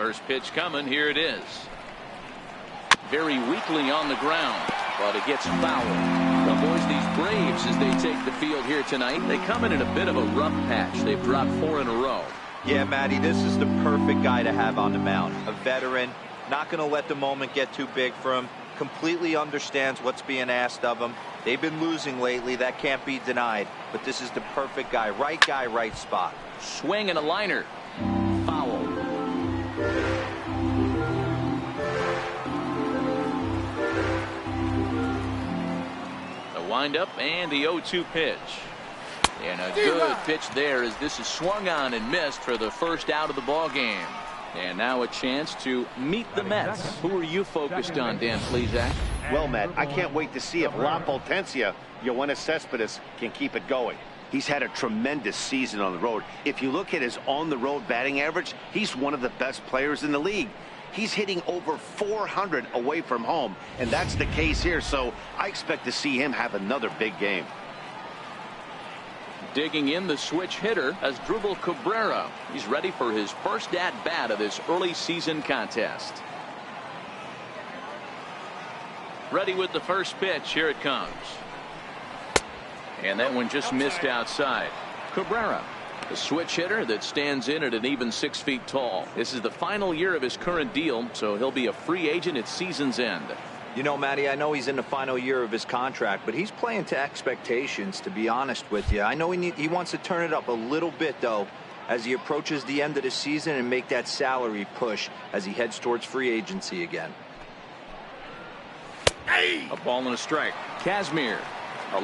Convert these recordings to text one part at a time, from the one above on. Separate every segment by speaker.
Speaker 1: First pitch coming. Here it is. Very weakly on the ground, but it gets fouled. Well, boys, these Braves, as they take the field here tonight, they come in a bit of a rough patch. They've dropped 4 in a row.
Speaker 2: Yeah, Matty, this is the perfect guy to have on the mound. A veteran, not going to let the moment get too big for him. Completely understands what's being asked of him. They've been losing lately. That can't be denied. But this is the perfect guy, right spot.
Speaker 1: Swing and a liner. Foul. The windup and the 0-2 pitch. And a good pitch there as this is swung on and missed for the first out of the ball game. And now a chance to meet the Mets. Who are you focused on, Dan Plesac?
Speaker 3: Well, Matt, I can't wait to see if La Potencia, Yoenis Cespedes, can keep it going. He's had a tremendous season on the road. If you look at his on-the-road batting average, he's one of the best players in the league. He's hitting over 400 away from home, and that's the case here. So I expect to see him have another big game.
Speaker 1: Digging in the switch hitter Asdrubal Cabrera. He's ready for his first at-bat of this early season contest. Ready with the first pitch. Here it comes. And that one just missed outside. Cabrera, the switch hitter that stands in at an even 6 feet tall. This is the final year of his current deal, so he'll be a free agent at season's end.
Speaker 2: You know, Matty, I know he's in the final year of his contract, but he's playing to expectations, to be honest with you. I know he wants to turn it up a little bit, though, as he approaches the end of the season and make that salary push as he heads towards free agency again.
Speaker 1: A ball and a strike. Kazmir, a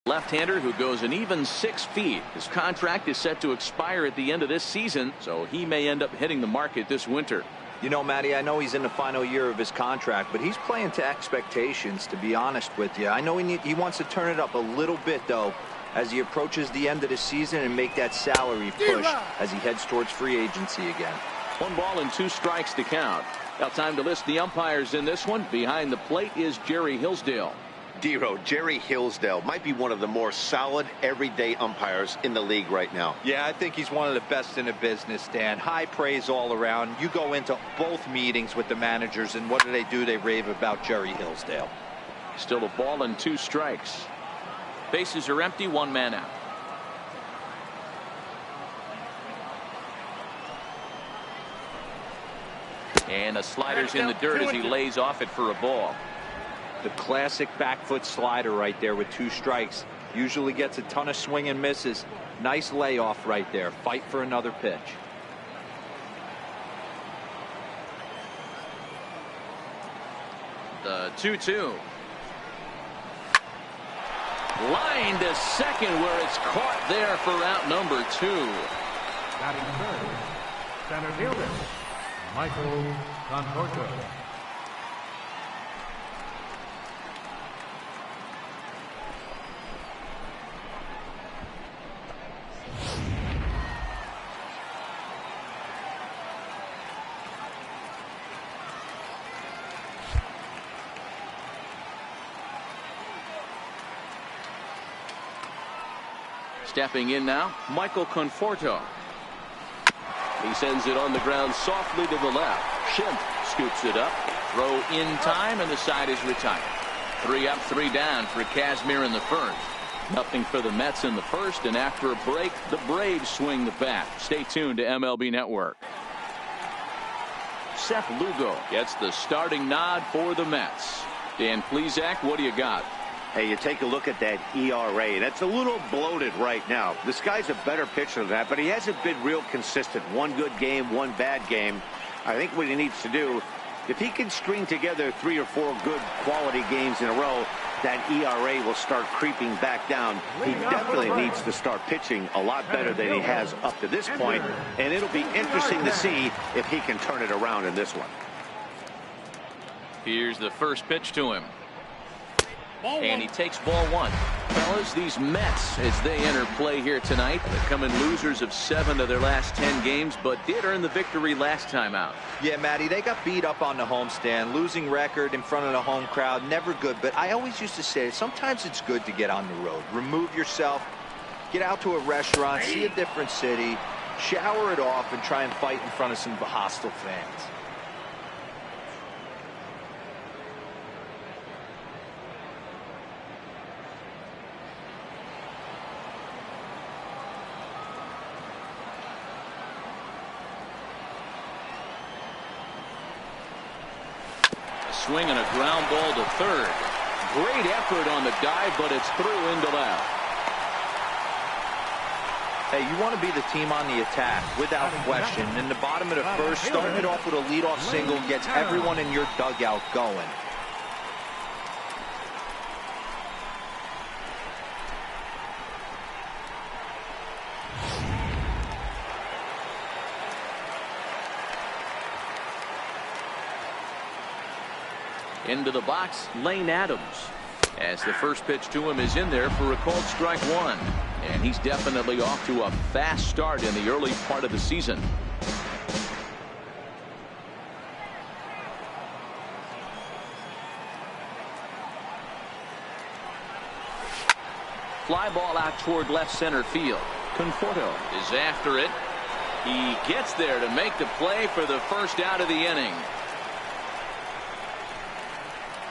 Speaker 1: left-hander who goes an even 6 feet. His contract is set to expire at the end of this season, so he may end up hitting the market this winter.
Speaker 2: You know, Matty, I know he's in the final year of his contract, but he's playing to expectations, to be honest with you. I know he wants to turn it up a little bit, though, as he approaches the end of the season and make that salary push as he heads towards free agency again.
Speaker 1: 1 ball and 2 strikes to count. Now time to list the umpires in this one. Behind the plate is Jerry Hillsdale.
Speaker 3: Dero, Jerry Hillsdale might be one of the more solid everyday umpires in the league right now.
Speaker 2: Yeah, I think he's one of the best in the business, Dan. High praise all around. You go into both meetings with the managers, and what do? They rave about Jerry Hillsdale.
Speaker 1: Still a ball and 2 strikes. Bases are empty, 1 man out. And a slider's in the dirt as he lays off it for a ball.
Speaker 2: The classic back foot slider right there with 2 strikes. Usually gets a ton of swing and misses. Nice layoff right there. Fight for another pitch.
Speaker 1: The 2-2. Line to second where it's caught there for out number 2.
Speaker 4: Batting third, center fielder, Michael Conforto.
Speaker 1: Stepping in now, Michael Conforto. He sends it on the ground softly to the left. Schimpf scoops it up. Throw in time, and the side is retired. 3 up, 3 down for Kazmir in the first. Nothing for the Mets in the first, and after a break, the Braves swing the bat. Stay tuned to MLB Network. Seth Lugo gets the starting nod for the Mets. Dan Plesac, what do you got?
Speaker 3: Hey, you take a look at that ERA. That's a little bloated right now. This guy's a better pitcher than that, but he hasn't been real consistent. 1 good game, 1 bad game. I think what he needs to do, if he can string together 3 or 4 good quality games in a row, that ERA will start creeping back down. He definitely needs to start pitching a lot better than he has up to this point, and it'll be interesting to see if he can turn it around in this one.
Speaker 1: Here's the first pitch to him. And he takes ball 1. Fellas, these Mets, as they enter play here tonight, they're coming losers of 7 of their last 10 games, but did earn the victory last time out.
Speaker 2: Yeah, Matty, they got beat up on the homestand. Losing record in front of the home crowd, never good. But I always used to say, sometimes it's good to get on the road. Remove yourself, get out to a restaurant, see a different city, shower it off and try and fight in front of some hostile fans.
Speaker 1: Swing and a ground ball to third. Great effort on the dive, but it's through into left.
Speaker 2: Hey, you want to be the team on the attack, without question. In the bottom of the first, starting it off with a leadoff single gets everyone in your dugout going.
Speaker 1: Into the box, Lane Adams. As the first pitch to him is in there for a called strike one. And he's definitely off to a fast start in the early part of the season. Fly ball out toward left center field. Conforto is after it. He gets there to make the play for the first out of the inning.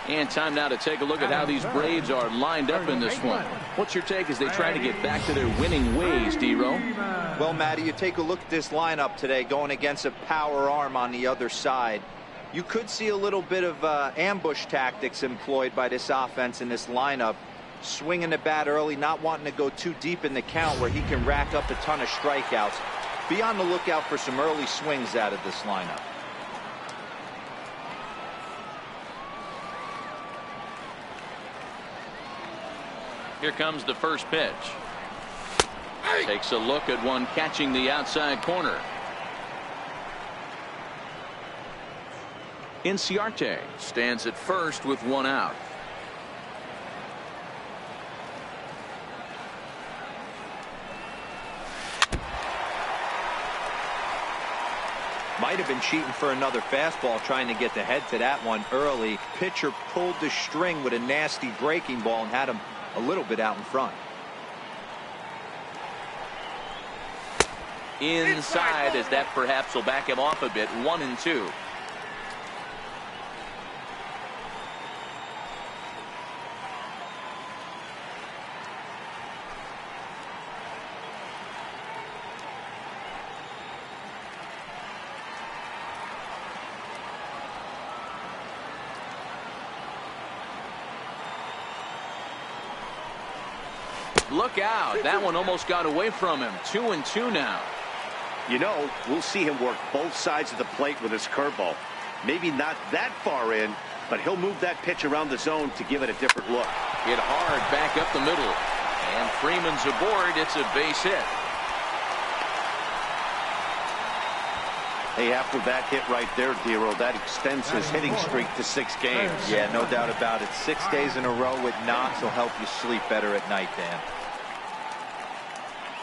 Speaker 1: And time now to take a look at how these Braves are lined up in this one. What's your take as they try to get back to their winning ways, D-Row?
Speaker 2: Well, Matty, you take a look at this lineup today going against a power arm on the other side. You could see a little bit of ambush tactics employed by this offense in this lineup. Swinging the bat early, not wanting to go too deep in the count where he can rack up a ton of strikeouts. Be on the lookout for some early swings out of this lineup.
Speaker 1: Here comes the first pitch. Takes a look at one catching the outside corner. Inciarte stands at first with one out.
Speaker 2: Might have been cheating for another fastball, trying to get the head to that one early. Pitcher pulled the string with a nasty breaking ball and had him a little bit out in front.
Speaker 1: Inside, as that perhaps will back him off a bit. 1-2. Look out. That one almost got away from him. 2-2 now.
Speaker 3: You know, we'll see him work both sides of the plate with his curveball. Maybe not that far in, but he'll move that pitch around the zone to give it a different look.
Speaker 1: Hit hard back up the middle. And Freeman's aboard. It's a base hit.
Speaker 3: Hey, after that hit right there, Dero, that extends his hitting streak to 6 games.
Speaker 2: Yeah, no doubt about it. 6 days in a row with knocks will help you sleep better at night, Dan.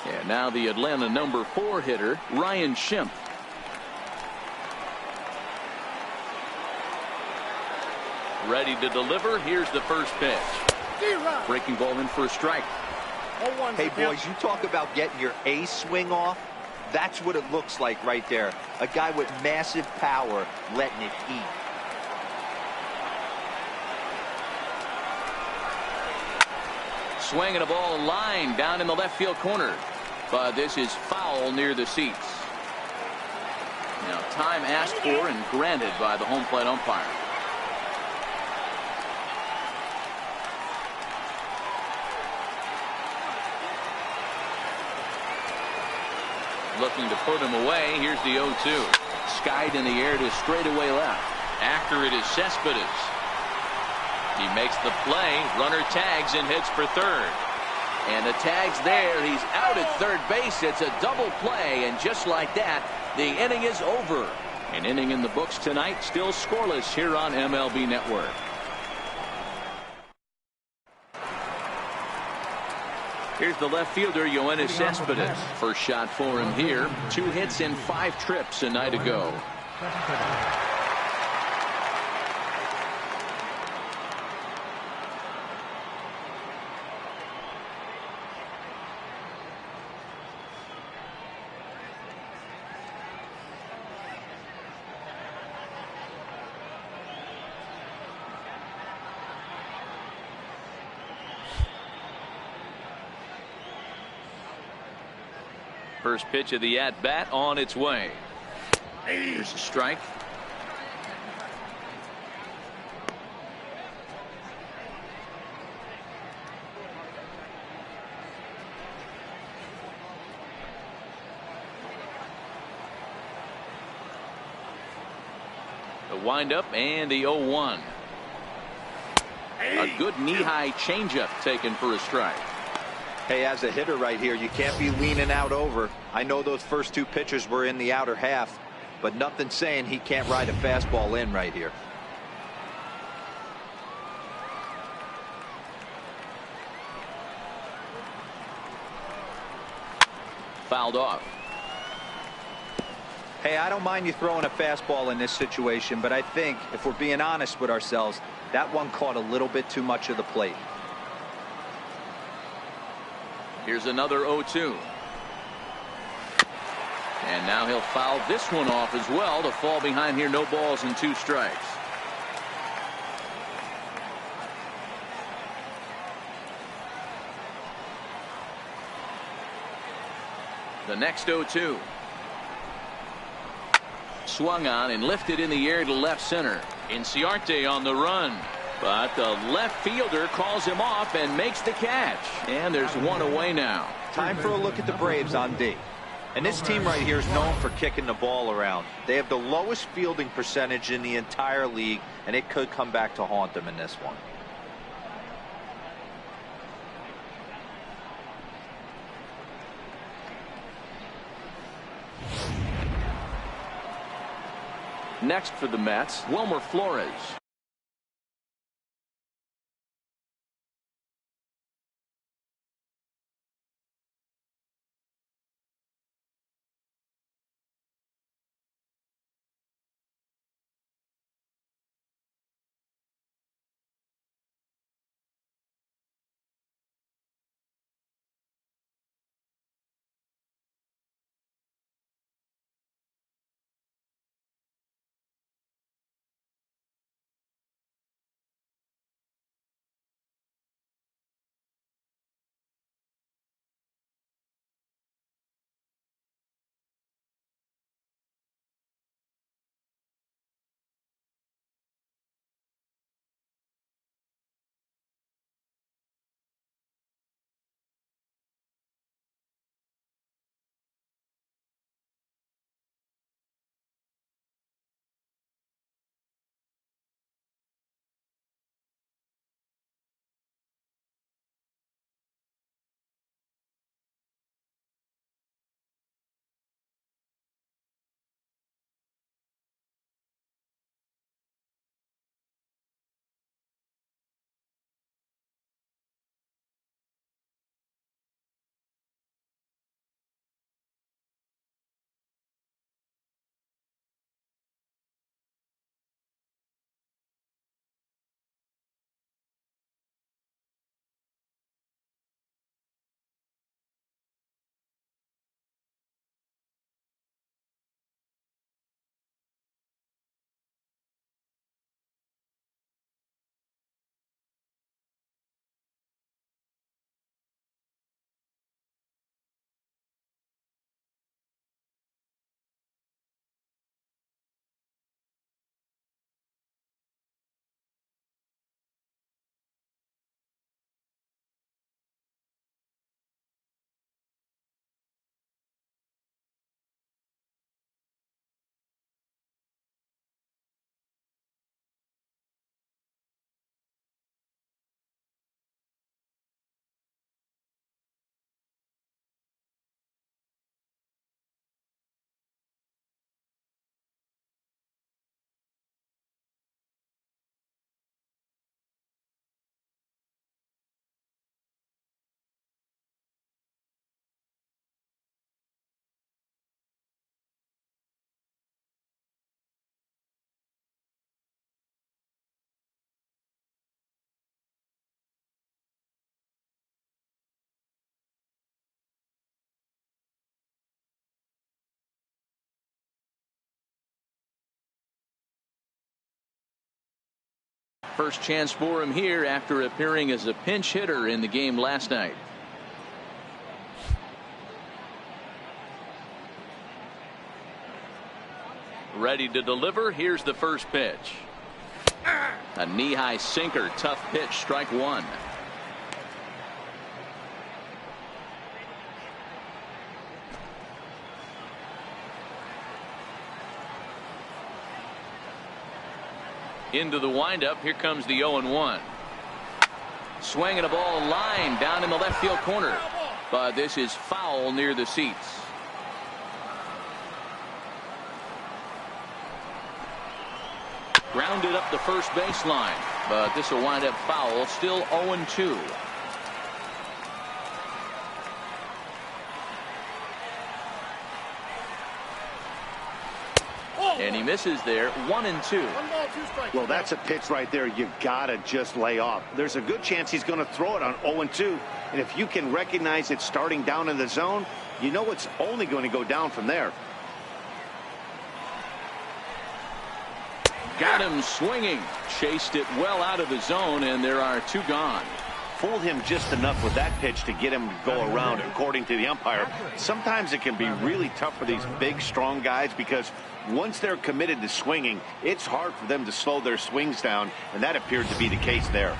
Speaker 1: And now the Atlanta number 4 hitter, Ryan Schimpf. Ready to deliver. Here's the first pitch. Breaking ball in for a strike.
Speaker 2: Hey, boys, you talk about getting your A swing off. That's what it looks like right there. A guy with massive power letting it eat.
Speaker 1: Swinging a ball line down in the left field corner. But this is foul near the seats. Now time asked for and granted by the home plate umpire. Looking to put him away. Here's the 0-2. Skied in the air to straightaway left. After it is Cespedes. He makes the play. Runner tags and hits for third. And the tag's there. He's out at third base. It's a double play. And just like that, the inning is over. An inning in the books tonight. Still scoreless here on MLB Network. Here's the left fielder, Yoenis Cespedes. First shot for him here. 2 hits in 5 trips a night ago. First pitch of the at-bat on its way. Here's a strike. The windup and the 0-1. A good knee-high changeup taken for a strike.
Speaker 2: Hey, as a hitter right here, you can't be leaning out over. I know those first two pitches were in the outer half, but nothing saying he can't ride a fastball in right here.
Speaker 1: Fouled off.
Speaker 2: Hey, I don't mind you throwing a fastball in this situation, but I think if we're being honest with ourselves, that one caught a little bit too much of the plate.
Speaker 1: Here's another 0-2. And now he'll foul this one off as well to fall behind here. No balls and 2 strikes. The next 0-2. Swung on and lifted in the air to left center. Inciarte on the run. But the left fielder calls him off and makes the catch. And there's one away now.
Speaker 2: Time for a look at the Braves on D. And this team right here is known for kicking the ball around. They have the lowest fielding percentage in the entire league, and it could come back to haunt them in this one.
Speaker 1: Next for the Mets, Wilmer Flores. First chance for him here after appearing as a pinch hitter in the game last night. Ready to deliver. Here's the first pitch. A knee-high sinker. Tough pitch. Strike one. Into the windup. Here comes the 0-1. Swinging a ball line down in the left field corner. But this is foul near the seats. Grounded up the first baseline. But this will wind up foul. Still 0-2. And he misses there. 1-2.
Speaker 3: Well, that's a pitch right there you gotta just lay off. There's a good chance he's going to throw it on 0-2, and if you can recognize it starting down in the zone, you know it's only going to go down from there.
Speaker 1: Got him swinging. Chased it well out of the zone, and there are two gone.
Speaker 3: Fooled him just enough with that pitch to get him to go around, according to the umpire. Sometimes it can be really tough for these big, strong guys because once they're committed to swinging, it's hard for them to slow their swings down, and that appeared to be the case there.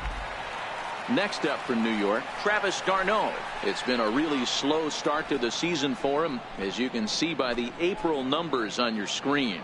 Speaker 1: Next up from New York, Travis d'Arnaud. It's been a really slow start to the season for him, as you can see by the April numbers on your screen.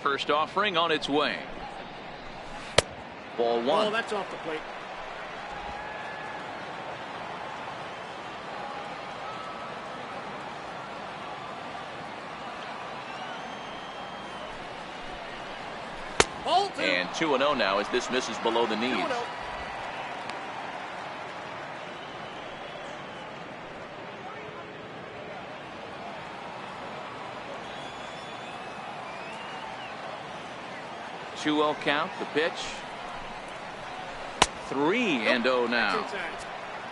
Speaker 1: First offering on its way. Ball one.
Speaker 5: Oh, that's off the plate.
Speaker 1: And 2-0 now as this misses below the knees.
Speaker 5: 2-0.
Speaker 1: Two-0 count. The pitch. 3-0 now.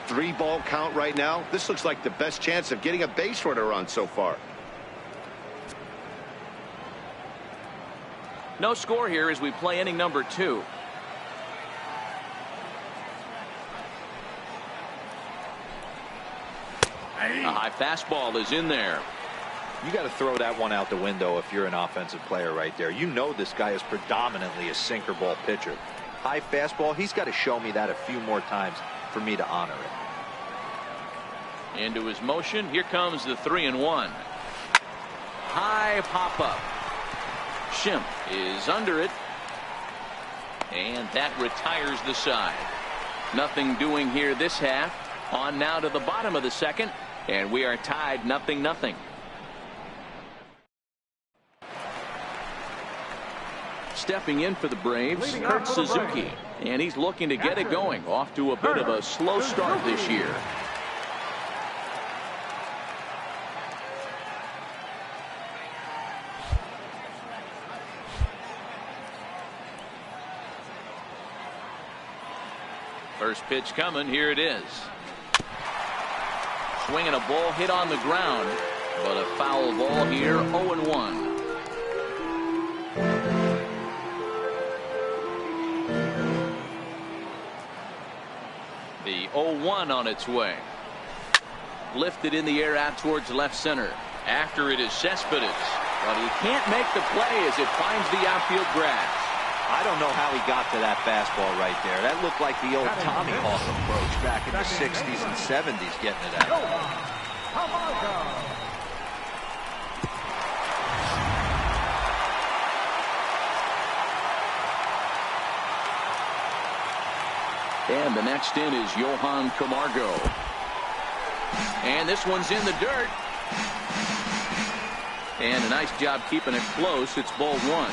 Speaker 3: 3-ball count right now. This looks like the best chance of getting a base runner run so far.
Speaker 1: No score here as we play inning number 2. A high fastball is in there.
Speaker 2: You got to throw that one out the window if you're an offensive player right there. You know this guy is predominantly a sinker ball pitcher. High fastball, he's got to show me that a few more times for me to honor it.
Speaker 1: Into his motion. Here comes the 3-1. High pop-up. Schimpf is under it. And that retires the side. Nothing doing here this half. On now to the bottom of the second. And we are tied 0-0. Stepping in for the Braves, Kurt Suzuki. And he's looking to get it going. Off to a bit of a slow start this year. First pitch coming. Here it is. Swinging a ball hit on the ground, but a foul ball here. 0-1. The 0-1 on its way. Lifted in the air out towards left center. After it is Cespedes, but he can't make the play as it finds the outfield grass.
Speaker 2: I don't know how he got to that fastball right there. That looked like the old Tommy Hawk approach back in the 60s and 70s getting it at.
Speaker 1: And the next in is Johan Camargo. And this one's in the dirt. And a nice job keeping it close. It's ball one.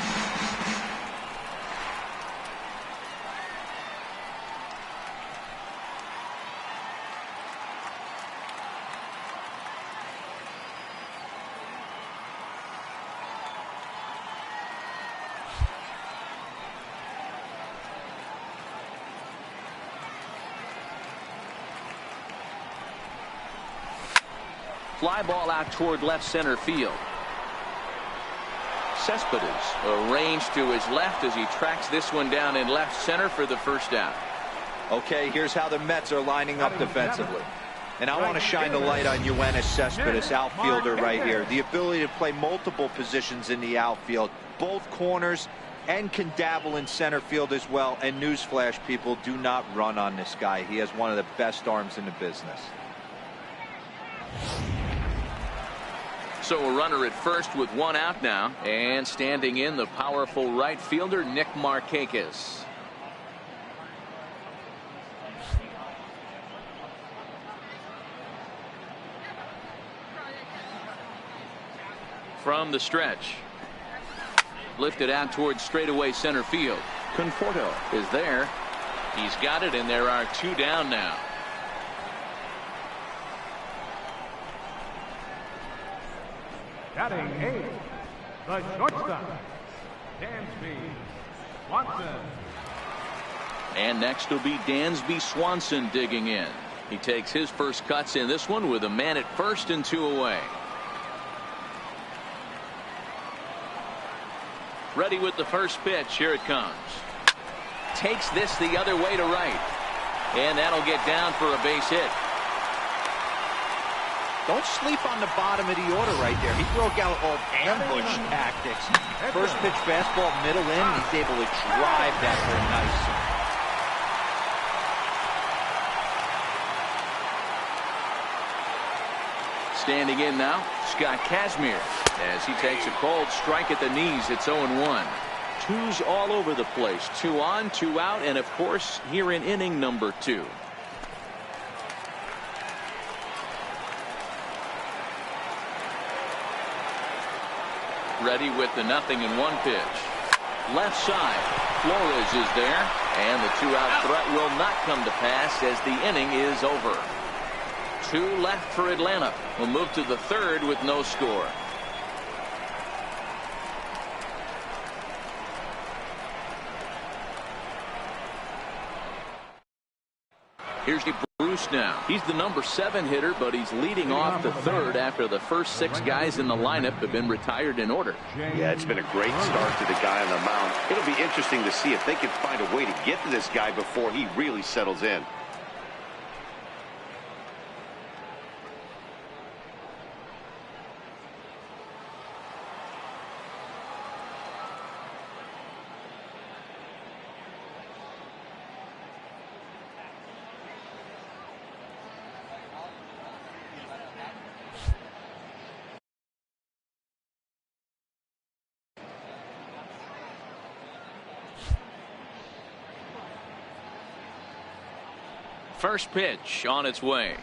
Speaker 1: Fly ball out toward left center field. Cespedes arranged to his left as he tracks this one down in left center for the first out.
Speaker 2: Okay, here's how the Mets are lining up defensively. And I want to shine the light on Yoenis Cespedes, outfielder right here. The ability to play multiple positions in the outfield, both corners, and can dabble in center field as well. And newsflash, people, do not run on this guy. He has one of the best arms in the business.
Speaker 1: So a runner at first with one out now. And standing in, the powerful right fielder, Nick Markakis. From the stretch. Lifted out towards straightaway center field. Conforto is there. He's got it, and there are two down now.
Speaker 4: Batting 8, the shortstop, Dansby Swanson.
Speaker 1: And next will be Dansby Swanson digging in. He takes his first cuts in this one with a man at first and two away. Ready with the first pitch. Here it comes. Takes this the other way to right. And that'll get down for a base hit.
Speaker 2: Don't sleep on the bottom of the order right there. He broke out old ambush tactics. First pitch fastball, middle in. He's able to drive that for a nice.
Speaker 1: Standing in now, Scott Kazmir. As he takes a cold strike at the knees, it's 0-1. Twos all over the place. 2 on, 2 out, and of course, here in inning number 2. Ready with the 0-1 pitch. Left side. Flores is there, and the 2-out threat will not come to pass as the inning is over. 2 left for Atlanta. We'll move to the third with no score. Here's Bruce now. He's the number 7 hitter, but he's leading off the third after the first 6 guys in the lineup have been retired in order.
Speaker 3: Yeah, it's been a great start to the guy on the mound. It'll be interesting to see if they can find a way to get to this guy before he really settles in.
Speaker 1: First pitch on its way.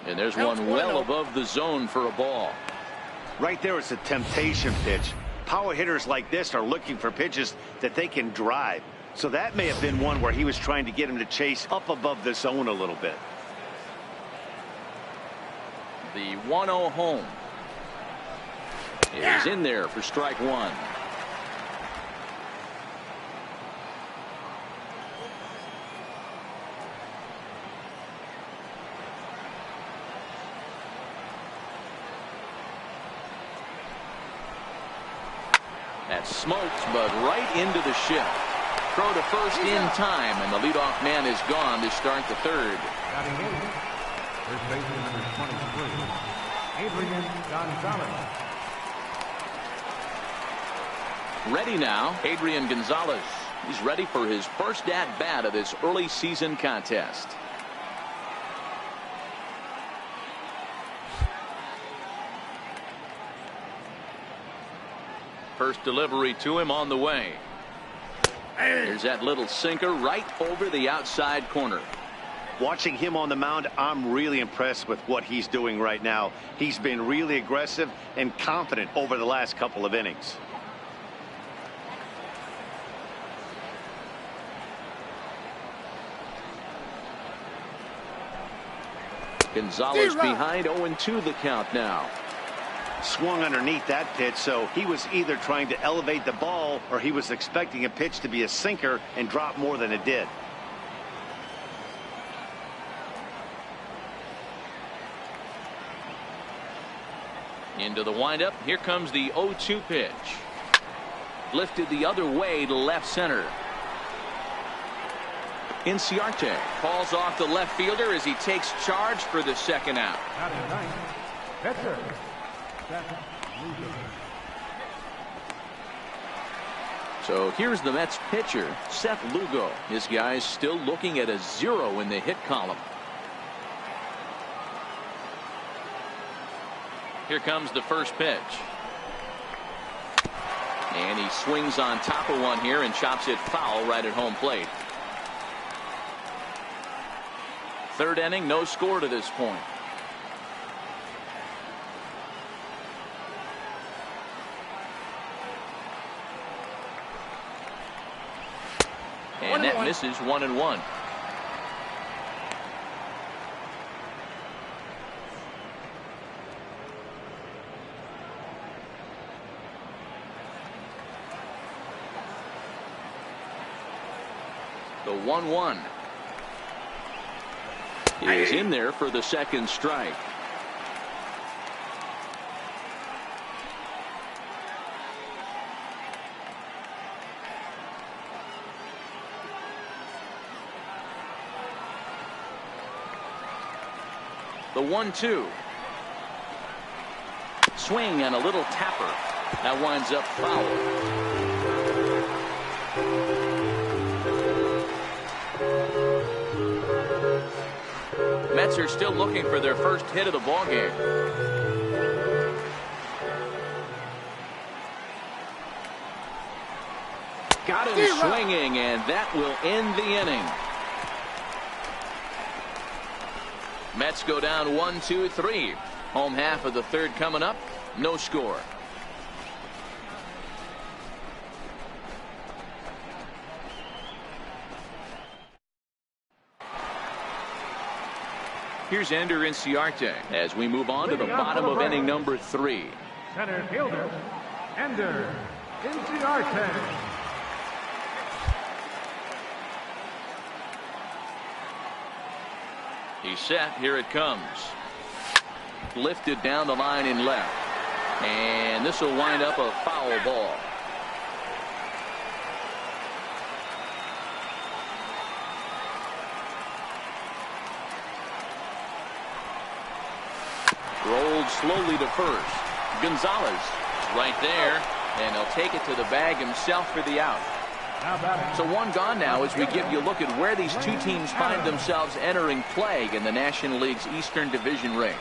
Speaker 1: And there's one well above the zone for a ball.
Speaker 3: Right there, it's a temptation pitch. Power hitters like this are looking for pitches that they can drive. So that may have been one where he was trying to get him to chase up above the zone a little bit.
Speaker 1: The 1-0 home is in there for strike 1. That's smoked, but right into the shift. Throw to first in time, and the leadoff man is gone to start the third.
Speaker 4: Batting 8, first baseman number 23, Adrian Gonzalez.
Speaker 1: Ready now, Adrian Gonzalez. He's ready for his first at-bat of this early season contest. First delivery to him on the way. There's that little sinker right over the outside corner.
Speaker 3: Watching him on the mound, I'm really impressed with what he's doing right now. He's been really aggressive and confident over the last couple of innings.
Speaker 1: Gonzalez behind, 0-2 the count now.
Speaker 3: Swung underneath that pitch, so he was either trying to elevate the ball or he was expecting a pitch to be a sinker and drop more than it did.
Speaker 1: Into the windup. Here comes the 0-2 pitch. Lifted the other way to left center. Inciarte falls off the left fielder as he takes charge for the second out.
Speaker 4: Batting ninth, pitcher, Seth Lugo.
Speaker 1: So here's the Mets pitcher, Seth Lugo. This guy's still looking at a 0 in the hit column. Here comes the first pitch. And he swings on top of one here and chops it foul right at home plate. Third inning, no score to this point. And that misses 1-1. The 1-1 is in there for the second strike. The 1-2. Swing and a little tapper. That winds up foul. Mets are still looking for their first hit of the ballgame. Got him swinging, and that will end the inning. Mets go down 1-2-3. Home half of the third coming up. No score. Here's Ender Inciarte as we move on to the bottom of inning number 3.
Speaker 4: Center fielder, Ender Inciarte.
Speaker 1: He's set. Here it comes. Lifted down the line in left. And this will wind up a foul ball. Rolled slowly to first. Gonzalez right there, and he'll take it to the bag himself for the out. So one gone now as we give you a look at where these two teams find themselves entering play in the National League's Eastern Division race.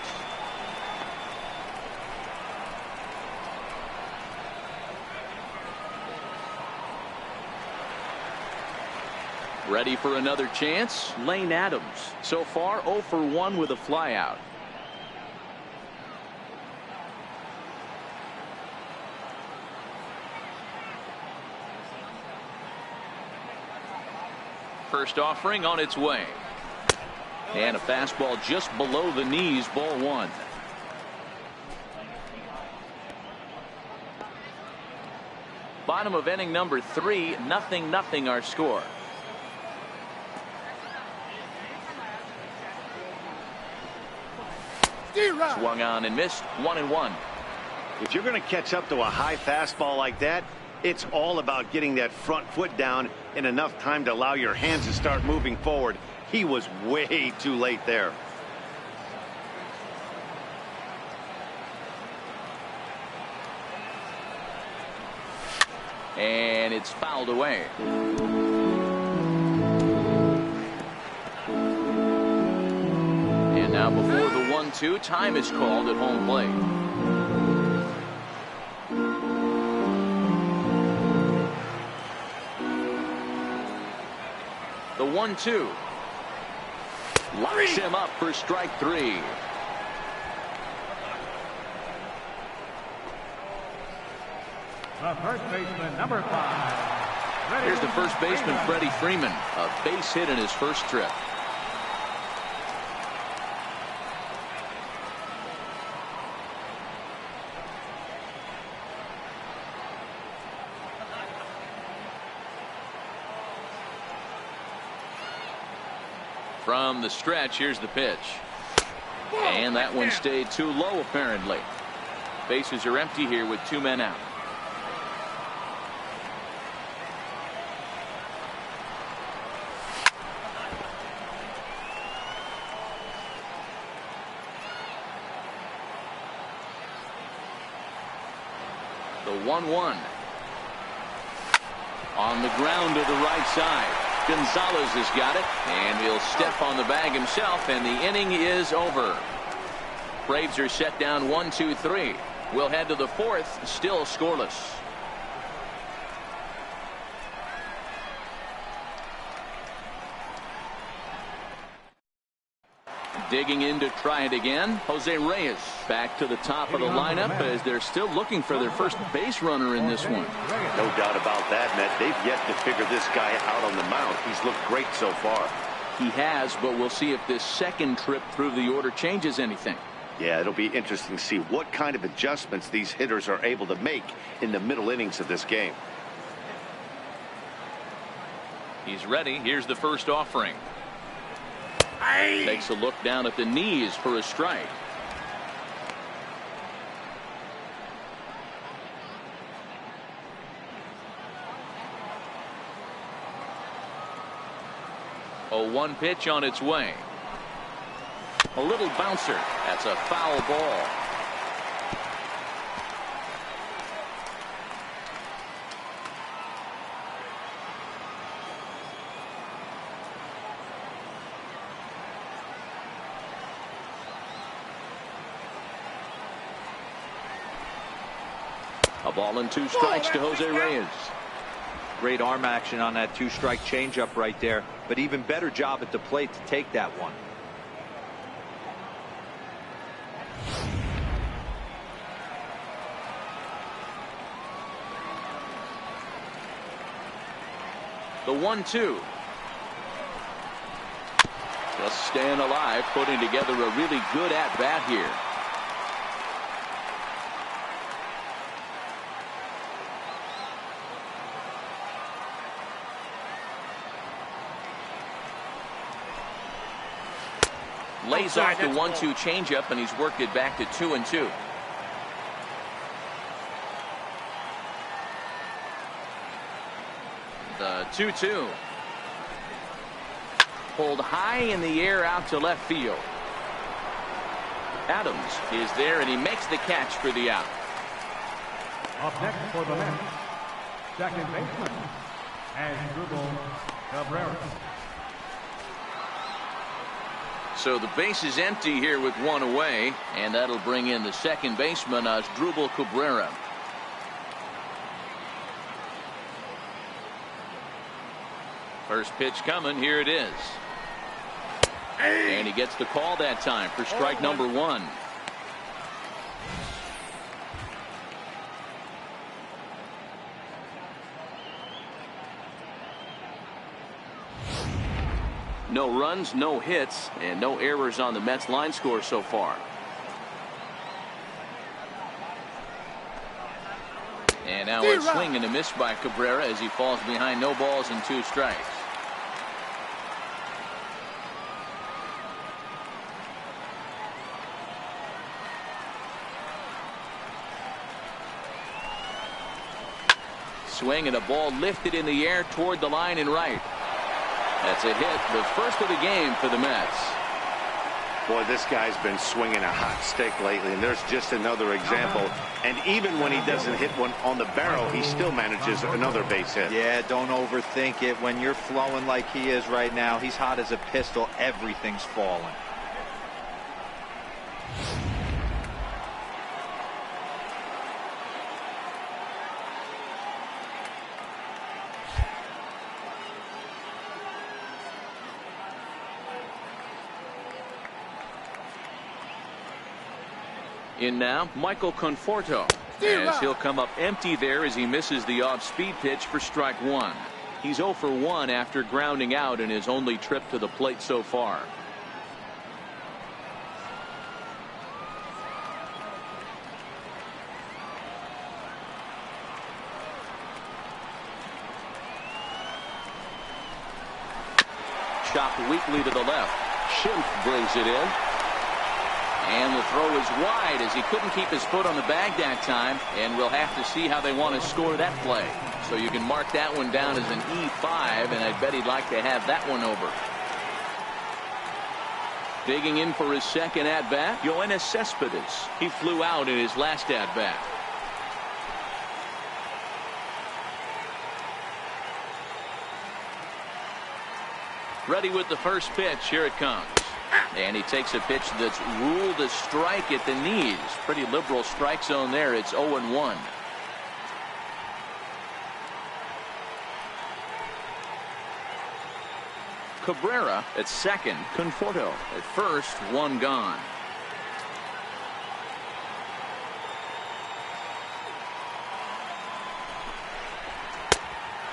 Speaker 1: Ready for another chance? Lane Adams. So far 0 for 1 with a flyout. First offering on its way. And a fastball just below the knees, ball 1. Bottom of inning number 3, 0-0 our score. Swung on and missed, 1-1.
Speaker 3: If you're going to catch up to a high fastball like that, it's all about getting that front foot down in enough time to allow your hands to start moving forward. He was way too late there.
Speaker 1: And it's fouled away. And now before the 1-2, time is called at home plate. The 1-2 locks him up for strike 3.
Speaker 4: The first baseman, number 5.
Speaker 1: Here's the first baseman, Freddie Freeman. A base hit in his first trip. From the stretch, here's the pitch. And that one stayed too low, apparently. Bases are empty here with 2 men out. The 1-1. On the ground to the right side. Gonzalez has got it, and he'll step on the bag himself, and the inning is over. Braves are set down 1-2-3. We'll head to the 4th, still scoreless. Digging in to try it again, Jose Reyes back to the top of the lineup as they're still looking for their first base runner in this one.
Speaker 3: No doubt about that, Matt. They've yet to figure this guy out on the mound. He's looked great so far.
Speaker 1: He has, but we'll see if this second trip through the order changes anything.
Speaker 3: Yeah, it'll be interesting to see what kind of adjustments these hitters are able to make in the middle innings of this game.
Speaker 1: He's ready. Here's the first offering. Takes a look down at the knees for a strike. A 1 pitch on its way. A little bouncer. That's a foul ball. A ball and 2 strikes to Jose Reyes.
Speaker 2: Great arm action on that 2-strike changeup right there, but even better job at the plate to take that one.
Speaker 1: The 1-2. Just staying alive, putting together a really good at-bat here. Lays off the 1-2 changeup, and he's worked it back to 2-2. The 2-2. Pulled high in the air out to left field. Adams is there, and he makes the catch for the out.
Speaker 4: Up next for the Mets, second baseman, Asdrubal Cabrera.
Speaker 1: So the base is empty here with 1 away, and that'll bring in the second baseman, Asdrubal Cabrera. First pitch coming. Here it is. And he gets the call that time for strike number 1. No runs, no hits, and no errors on the Mets line score so far. And now a swing and a miss by Cabrera as he falls behind, no balls and 2 strikes. Swing and a ball lifted in the air toward the line and right. That's a hit, the first of the game for the Mets.
Speaker 3: Boy, this guy's been swinging a hot stick lately, and there's just another example. And even when he doesn't hit one on the barrel, he still manages another base hit.
Speaker 2: Yeah, don't overthink it. When you're flowing like he is right now, he's hot as a pistol. Everything's falling.
Speaker 1: In now, Michael Conforto, as he'll come up empty there as he misses the off-speed pitch for strike 1. He's 0 for 1 after grounding out in his only trip to the plate so far. Chopped weakly to the left. Schimpf brings it in. And the throw is wide as he couldn't keep his foot on the bag that time. And we'll have to see how they want to score that play. So you can mark that one down as an E5, and I bet he'd like to have that one over. Digging in for his second at-bat, Yoenis Cespedes. He flew out in his last at-bat. Ready with the first pitch. Here it comes. And he takes a pitch that's ruled a strike at the knees. Pretty liberal strike zone there. It's 0-1. Cabrera at second. Conforto at first. One gone.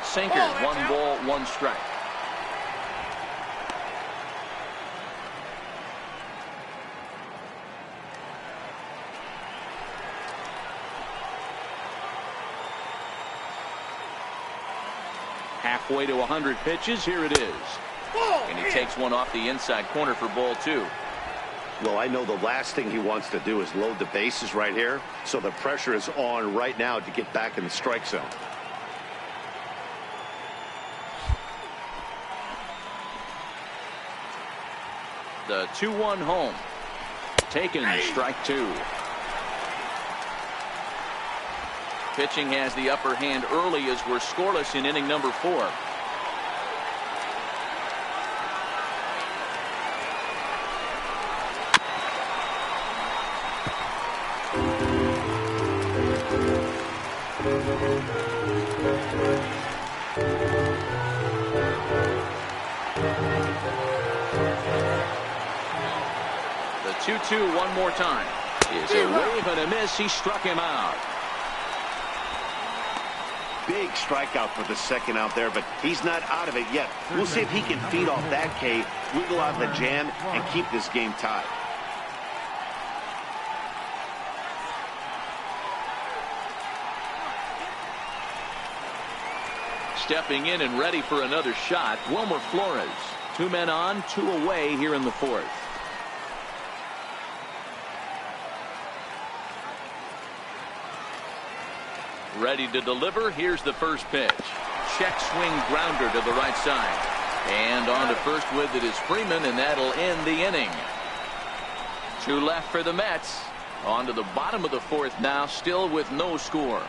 Speaker 1: Sinker. 1 ball, 1 strike. Halfway to 100 pitches. Here it is. And he takes one off the inside corner for ball 2.
Speaker 3: Well, I know the last thing he wants to do is load the bases right here. So the pressure is on right now to get back in the strike zone.
Speaker 1: The 2-1 home. Taken. Strike 2. Pitching has the upper hand early as we're scoreless in inning number 4. The 2-2 one more time. Is a wave and a miss. He struck him out.
Speaker 3: Big strikeout for the second out there, but he's not out of it yet. We'll see if he can feed off that K, wiggle out of the jam, and keep this game tied.
Speaker 1: Stepping in and ready for another shot, Wilmer Flores. 2 men on, 2 away here in the 4th. Ready to deliver. Here's the first pitch. Check swing grounder to the right side. And on to first with it is Freeman, and that'll end the inning. 2 left for the Mets. On to the bottom of the 4th now, still with no score.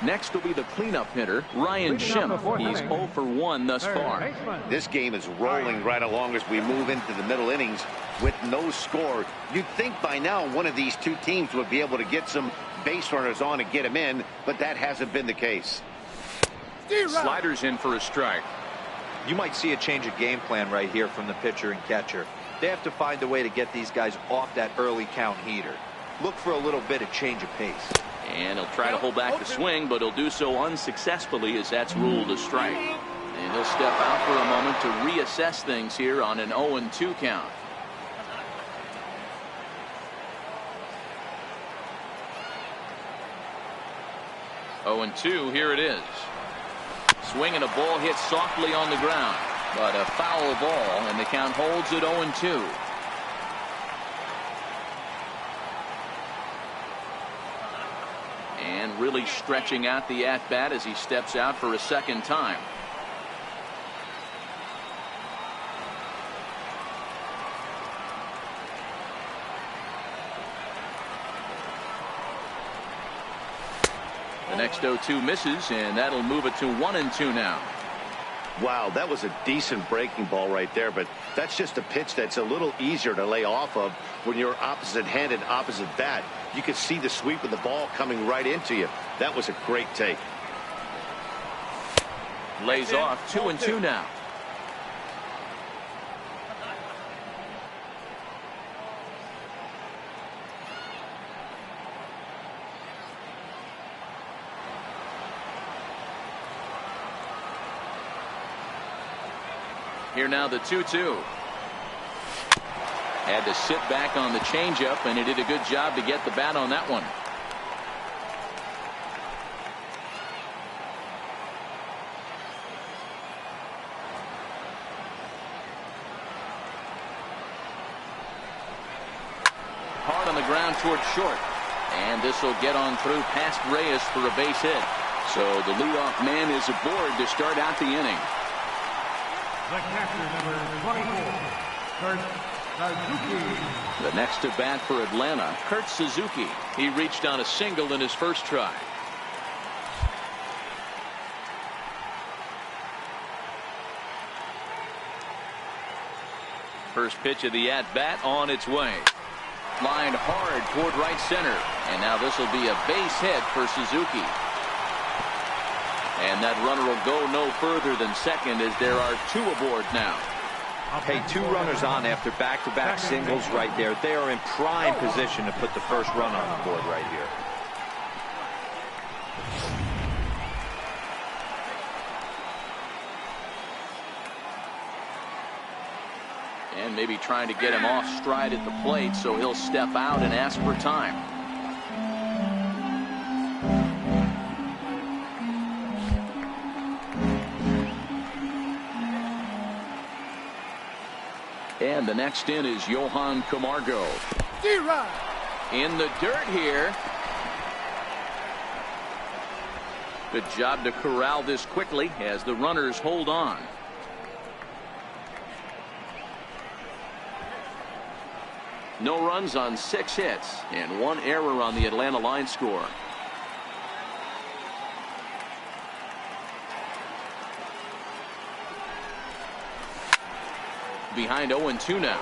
Speaker 1: Next will be the cleanup hitter, Ryan Schimpf. He's 0 for 1 thus far.
Speaker 3: This game is rolling right along as we move into the middle innings with no score. You'd think by now one of these 2 teams would be able to get some base runners on and get them in, but that hasn't been the case.
Speaker 1: Sliders in for a strike.
Speaker 2: You might see a change of game plan right here from the pitcher and catcher. They have to find a way to get these guys off that early count heater. Look for a little bit of change of pace.
Speaker 1: And he'll try to hold back the swing, but he'll do so unsuccessfully as that's ruled a strike. And he'll step out for a moment to reassess things here on an 0-2 count. Oh, 2, here it is. Swing and a ball hit softly on the ground, but a foul ball, and the count holds at 0-2. And really stretching out the at-bat as he steps out for a second time. The next 0-2 misses, and that'll move it to 1-2 now.
Speaker 3: Wow, that was a decent breaking ball right there, but that's just a pitch that's a little easier to lay off of when you're opposite-handed, opposite bat. You could see the sweep of the ball coming right into you. That was a great take.
Speaker 1: Lays off 2-2 now. Here now the 2-2. Had to sit back on the changeup, and he did a good job to get the bat on that one. the ground towards short. And this will get on through past Reyes for a base hit. So the leadoff man is aboard to start out the inning.
Speaker 4: The catcher, number 24, Kurt Suzuki.
Speaker 1: The next to bat for Atlanta, Kurt Suzuki. He reached on a single in his first try. First pitch of the at-bat on its way. Lined hard toward right center. And now this will be a base hit for Suzuki. And that runner will go no further than second as there are two aboard now.
Speaker 2: Hey, two runners on after back-to-back singles right there. They are in prime position to put the first run on the board right here.
Speaker 1: And maybe trying to get him off stride at the plate, so he'll step out and ask for time. And the next in is Johan Camargo. In the dirt here. Good job to corral this quickly as the runners hold on. No runs on 6 hits and 1 error on the Atlanta line score. Behind 0-2 now.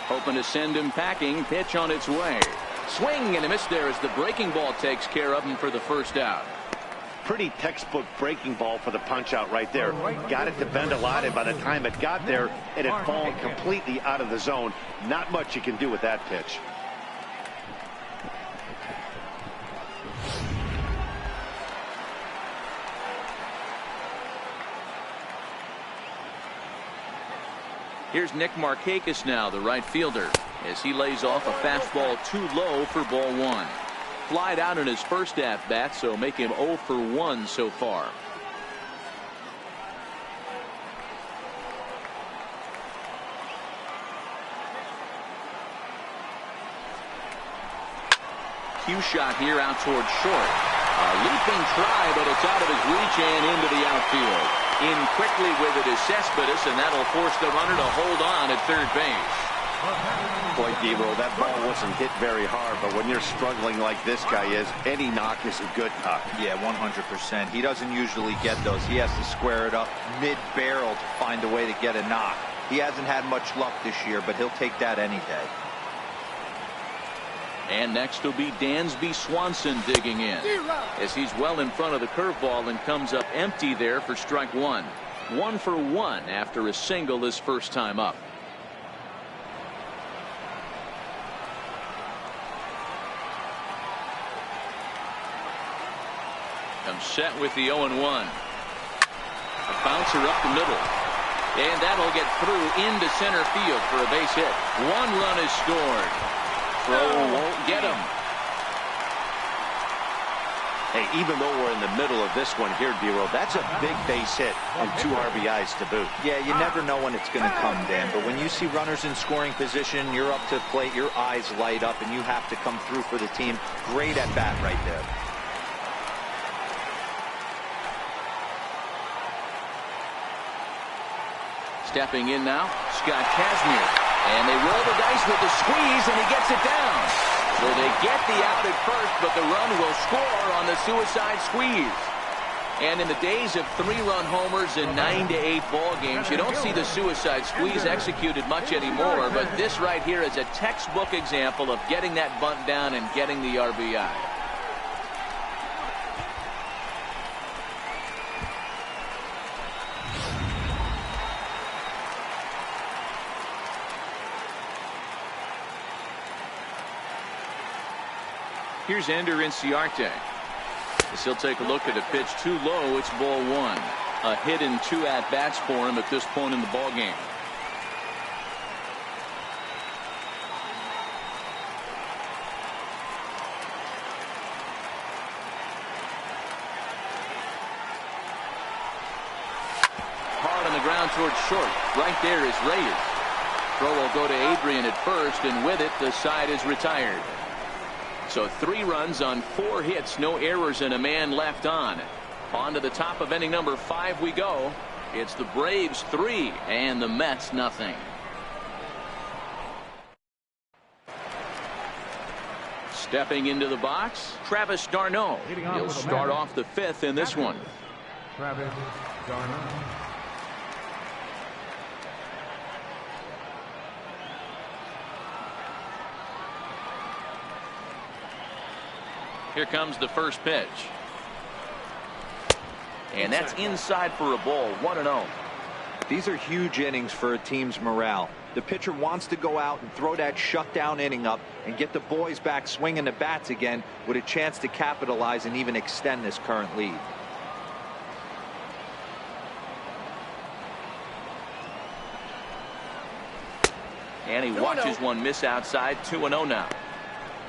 Speaker 1: Hoping to send him packing. Pitch on its way. Swing and a miss there as the breaking ball takes care of him for the first out.
Speaker 3: Pretty textbook breaking ball for the punch out right there. Got it to bend a lot, and by the time it got there, it had fallen completely out of the zone. Not much you can do with that pitch.
Speaker 1: Here's Nick Markakis now, the right fielder, as he lays off a fastball too low for ball 1. Flied out in his first at-bat, so make him 0 for 1 so far. Cue shot here out towards short. A leaping try, but it's out of his reach and into the outfield. In quickly with it is Cespedes, and that'll force the runner to hold on at third base.
Speaker 3: Boy, Gabriel, that ball wasn't hit very hard, but when you're struggling like this guy is, any knock is a good knock.
Speaker 2: Yeah, 100%. He doesn't usually get those. He has to square it up mid-barrel to find a way to get a knock. He hasn't had much luck this year, but he'll take that any day.
Speaker 1: And next will be Dansby Swanson digging in, as he's well in front of the curveball and comes up empty there for strike 1. 1 for 1 after a single his first time up. Comes set with the 0-1. A bouncer up the middle. And that'll get through into center field for a base hit. 1 run is scored. Throw won't get him.
Speaker 3: Hey, even though we're in the middle of this one here, D-Roll, that's a big base hit and 2 RBIs to boot.
Speaker 2: Yeah, you never know when it's going to come, Dan, but when you see runners in scoring position, you're up to the plate, your eyes light up, and you have to come through for the team. Great at bat right there.
Speaker 1: Stepping in now, Scott Kazmir. And they roll the dice with the squeeze, and he gets it down. So they get the out at first, but the run will score on the suicide squeeze. And in the days of 3-run homers in 9 to 8 ball games, you don't see the suicide squeeze executed much anymore, but this right here is a textbook example of getting that bunt down and getting the RBI. Here's Ender Inciarte. As he'll take a look at a pitch too low. It's ball 1. A hit and 2 at-bats for him at this point in the ball game. ground towards short. Right there is Reyes. Throw will go to Adrian at first, and with it, the side is retired. So 3 runs on 4 hits, no errors, and a man left on. On to the top of inning number 5 we go. It's the Braves 3 and the Mets nothing. Stepping into the box, Travis d'Arnaud. He'll start off the 5th in this one.
Speaker 4: Travis d'Arnaud.
Speaker 1: Here comes the first pitch. And that's inside for a ball. 1-0.
Speaker 2: These are huge innings for a team's morale. The pitcher wants to go out and throw that shutdown inning up and get the boys back swinging the bats again with a chance to capitalize and even extend this current lead.
Speaker 1: And he watches one miss outside. 2-0 now.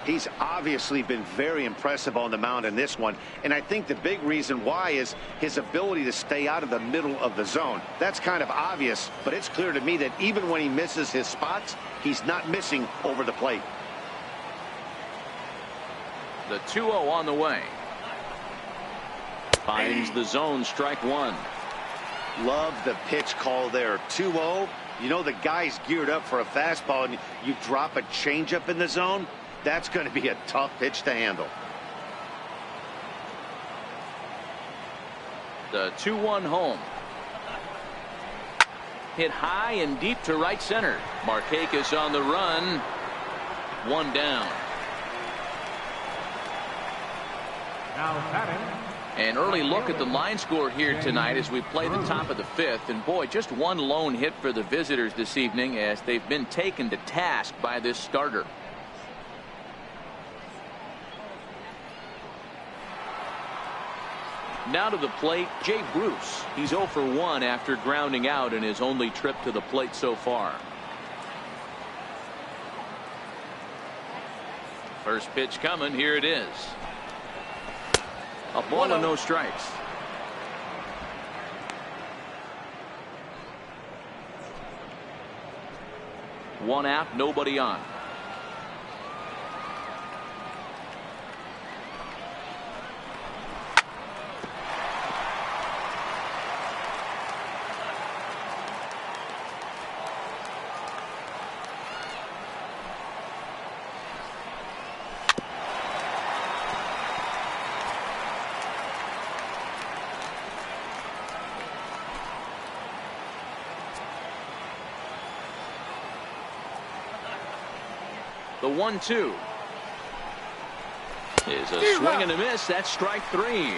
Speaker 3: He's obviously been very impressive on the mound in this one, and I think the big reason why is his ability to stay out of the middle of the zone. That's kind of obvious, but it's clear to me that even when he misses his spots, he's not missing over the plate.
Speaker 1: The 2-0 on the way. Finds the zone, strike 1.
Speaker 3: Love the pitch call there. 2-0. You know the guy's geared up for a fastball, and you drop a changeup in the zone. That's going to be a tough pitch to handle.
Speaker 1: The 2-1 home. Hit high and deep to right center. Markakis on the run. 1 down.
Speaker 4: Now batting.
Speaker 1: An early look at the line score here tonight as we play the top of the 5th. And boy, just one lone hit for the visitors this evening as they've been taken to task by this starter. Now to the plate, Jay Bruce. He's 0 for 1 after grounding out in his only trip to the plate so far. First pitch coming. Here it is. A ball and no strikes. One out, nobody on. The 1-2 is a swing and a miss. That's strike 3.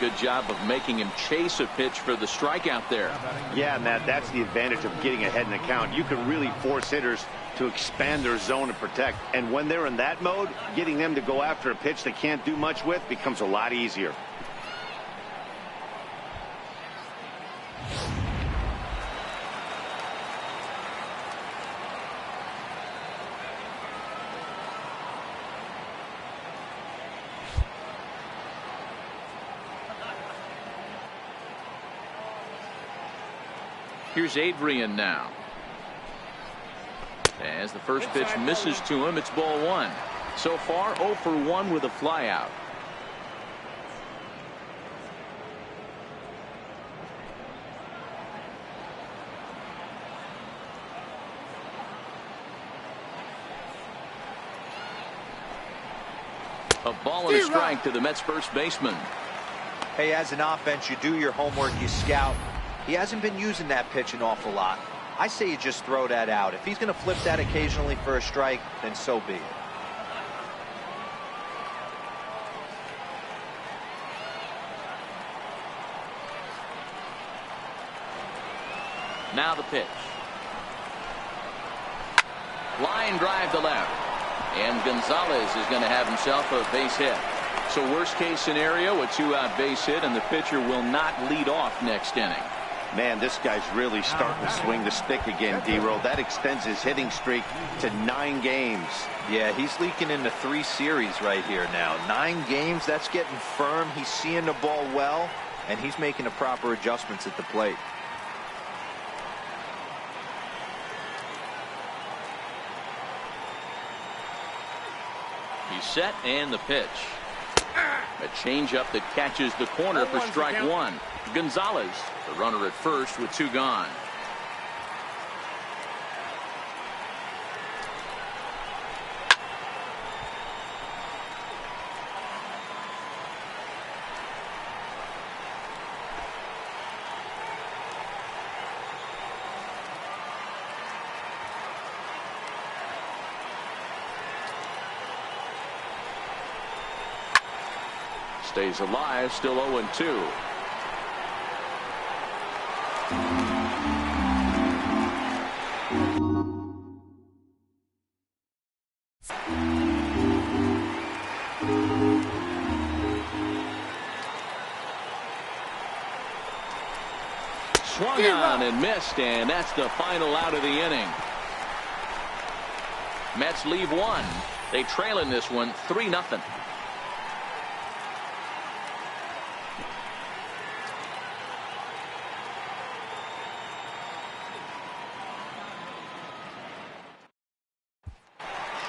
Speaker 1: Good job of making him chase a pitch for the strikeout there.
Speaker 3: Yeah, Matt, that's the advantage of getting ahead in the count. You can really force hitters to expand their zone and protect. And when they're in that mode, getting them to go after a pitch they can't do much with becomes a lot easier.
Speaker 1: Here's Adrian now. As the first pitch misses to him, it's ball 1. So far 0 for 1 with a flyout. A ball and a strike to the Mets first baseman.
Speaker 2: Hey, as an offense, you do your homework, you scout. He hasn't been using that pitch an awful lot. I say you just throw that out. If he's going to flip that occasionally for a strike, then so be it.
Speaker 1: Now the pitch. Line drive to left. And Gonzalez is going to have himself a base hit. So worst case scenario, a 2-out base hit, and the pitcher will not lead off next inning.
Speaker 3: Man, this guy's really starting to swing the stick again, D-Roll. That extends his hitting streak to 9 games.
Speaker 2: Yeah, he's leaking into 3 series right here now. 9 games, that's getting firm. He's seeing the ball well. and he's making the proper adjustments at the plate.
Speaker 1: He's set, and the pitch. A changeup that catches the corner for strike one. Gonzalez, the runner at first with two gone. Stays alive, still 0-2. Swung on and missed, and that's the final out of the inning. Mets leave one. They trail in this one 3-0.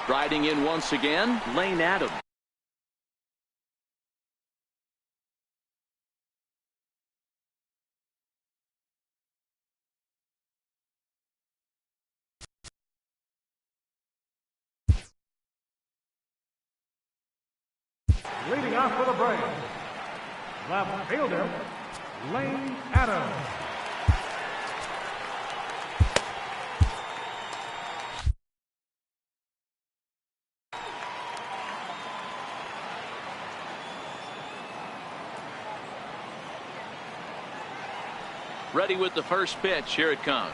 Speaker 1: Striding in once again, Lane Adams.
Speaker 4: Leading off for the Braves, left fielder, Lane Adams.
Speaker 1: Ready with the first pitch. Here it comes.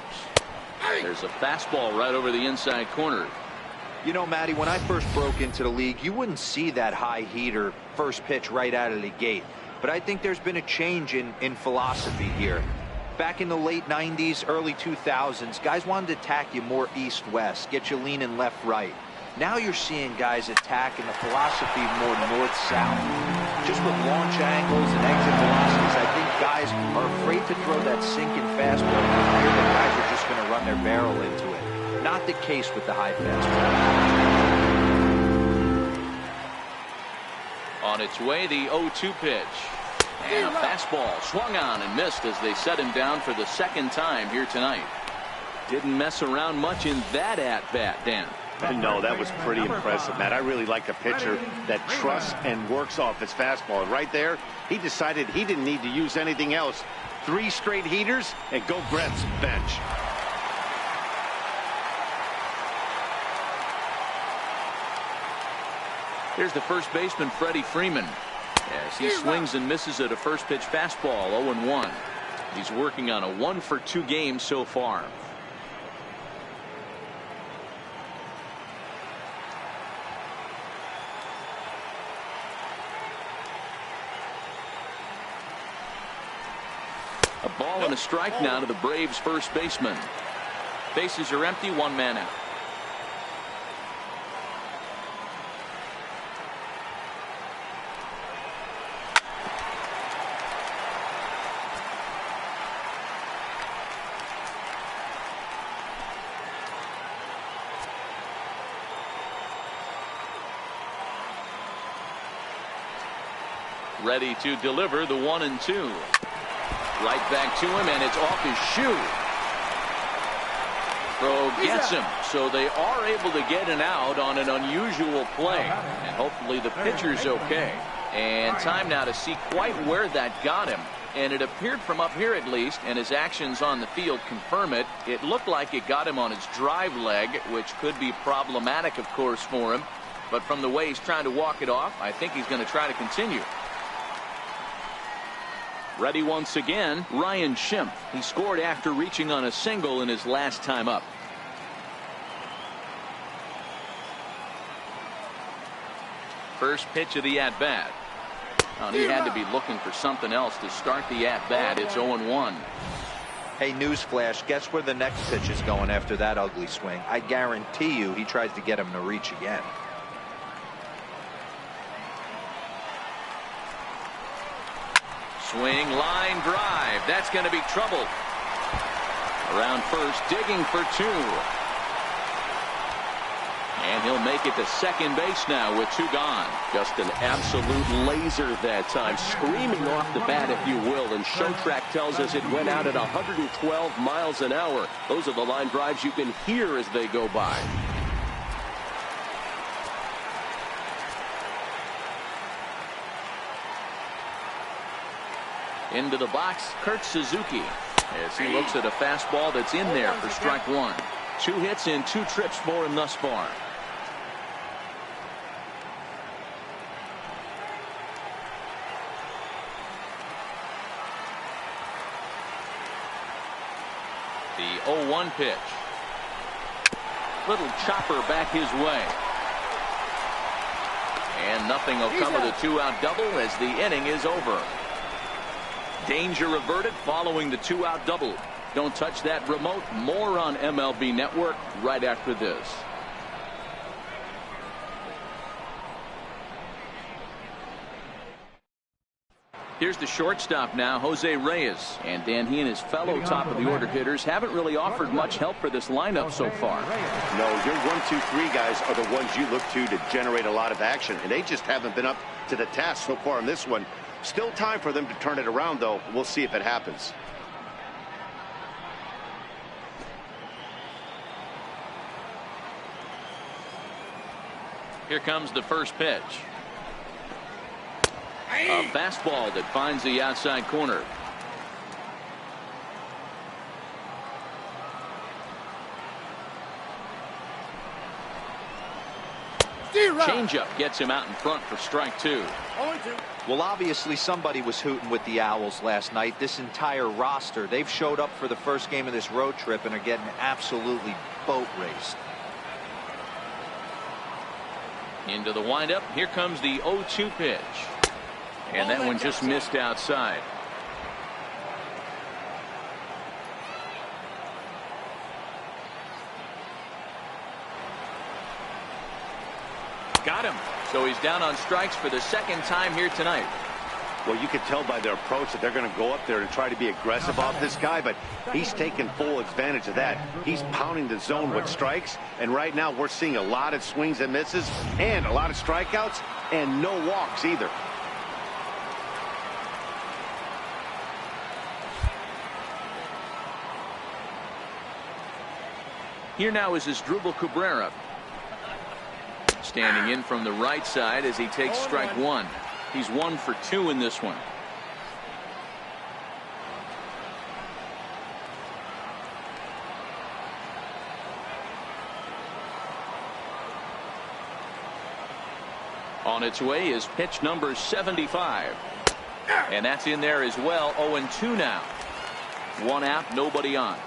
Speaker 1: There's a fastball right over the inside corner.
Speaker 2: You know, Matty, when I first broke into the league, you wouldn't see that high heater first pitch right out of the gate. But I think there's been a change in philosophy here. Back in the late 90s, early 2000s, guys wanted to attack you more east-west, get you leaning left-right. Now you're seeing guys attack in the philosophy more north-south. Just with launch angles and exit velocities, I think guys are afraid to throw that sinking fastball. I hear that guys are just going to run their barrel into it. Not the case with the high fastball.
Speaker 1: On its way, the 0-2 pitch. And a fastball swung on and missed as they set him down for the second time here tonight. Didn't mess around much in that at-bat, Dan.
Speaker 3: No, that was pretty impressive, Matt. I really like a pitcher that trusts and works off his fastball. And right there, he decided he didn't need to use anything else. 3 straight heaters and go grab some bench.
Speaker 1: Here's the first baseman, Freddie Freeman, as he swings and misses at a first pitch fastball, 0-1. He's working on a 1-for-2 game so far. A ball and a strike now to the Braves first baseman. Bases are empty, 1 man out. Ready to deliver the 1-2. Right back to him, and it's off his shoe. Throw gets him, so they are able to get an out on an unusual play. And hopefully the pitcher's okay. And time now to see quite where that got him. And it appeared from up here at least, and his actions on the field confirm it. It looked like it got him on his drive leg, which could be problematic, of course, for him. But from the way he's trying to walk it off, I think he's going to try to continue. Ready once again, Ryan Schimpf. He scored after reaching on a single in his last time up. First pitch of the at-bat. Oh, he had to be looking for something else to start the at-bat. It's 0-1.
Speaker 2: Hey, newsflash, guess where the next pitch is going after that ugly swing? I guarantee you he tries to get him to reach again.
Speaker 1: Swing, line drive. That's going to be trouble. Around first, digging for 2. And he'll make it to second base now with 2 gone.
Speaker 5: Just an absolute laser that time, screaming off the bat, if you will. And show track tells us it went out at 112 miles an hour. Those are the line drives you can hear as they go by.
Speaker 1: Into the box, Kurt Suzuki, as he looks at a fastball that's in there for strike 1. 2 hits in 2 trips for him thus far. The 0-1 pitch. Little chopper back his way. And nothing will come of the 2-out double as the inning is over. Danger averted following the 2-out double. Don't touch that remote. More on MLB Network right after this. Here's the shortstop now, Jose Reyes. And Dan, he and his fellow top-of-the-order hitters haven't really offered much help for this lineup so far.
Speaker 3: No, your 1, 2, 3 guys are the ones you look to generate a lot of action, and they just haven't been up to the task so far in this one. Still time for them to turn it around, though. We'll see if it happens.
Speaker 1: Here comes the first pitch. A fastball that finds the outside corner. Changeup gets him out in front for strike 2.
Speaker 2: Well, obviously somebody was hooting with the Owls last night. This entire roster, they've showed up for the first game of this road trip and are getting absolutely boat raced.
Speaker 1: Into the windup. Here comes the 0-2 pitch. And that one just missed outside. Got him. So he's down on strikes for the second time here tonight.
Speaker 3: Well, you can tell by their approach that they're going to go up there and try to be aggressive off this guy, but he's taking full advantage of that. He's pounding the zone with strikes, and right now we're seeing a lot of swings and misses and a lot of strikeouts and no walks either.
Speaker 1: Here now is Asdrubal Cabrera. Standing in from the right side as he takes strike 1. He's 1 for 2 in this one. On its way is pitch number 75. And that's in there as well. 0-2 now. 1 out, nobody on.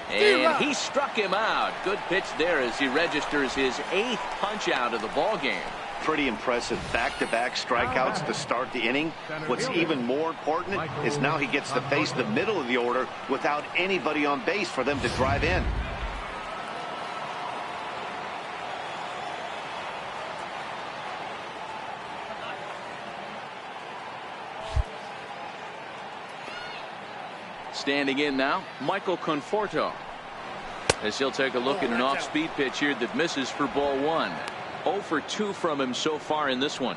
Speaker 1: And he struck him out. Good pitch there as he registers his 8th punch out of the ball game.
Speaker 3: Pretty impressive back-to-back strikeouts to start the inning. What's even more important is now he gets to face the middle of the order without anybody on base for them to drive in.
Speaker 1: Standing in now, Michael Conforto, as he'll take a look at an off-speed pitch here that misses for ball 1. 0 for 2 from him so far in this one.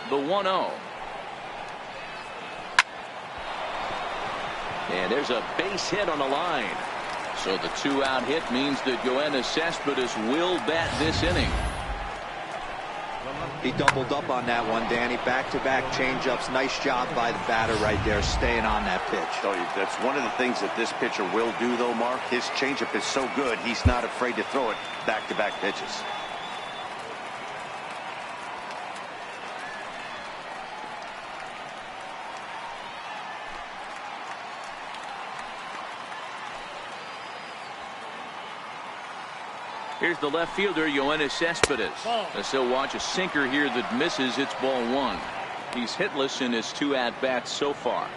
Speaker 1: The 1-0. And there's a base hit on the line. So the 2-out hit means that Yoenis Cespedes will bat this inning.
Speaker 2: He doubled up on that one, Danny. Back-to-back changeups. Nice job by the batter right there, staying on that pitch.
Speaker 3: So that's one of the things that this pitcher will do, though, Mark. His changeup is so good, he's not afraid to throw it back-to-back pitches.
Speaker 1: Here's the left fielder, Yoenis Cespedes. As he'll watch a sinker here that misses. It's ball one. He's hitless in his 2 at-bats so far.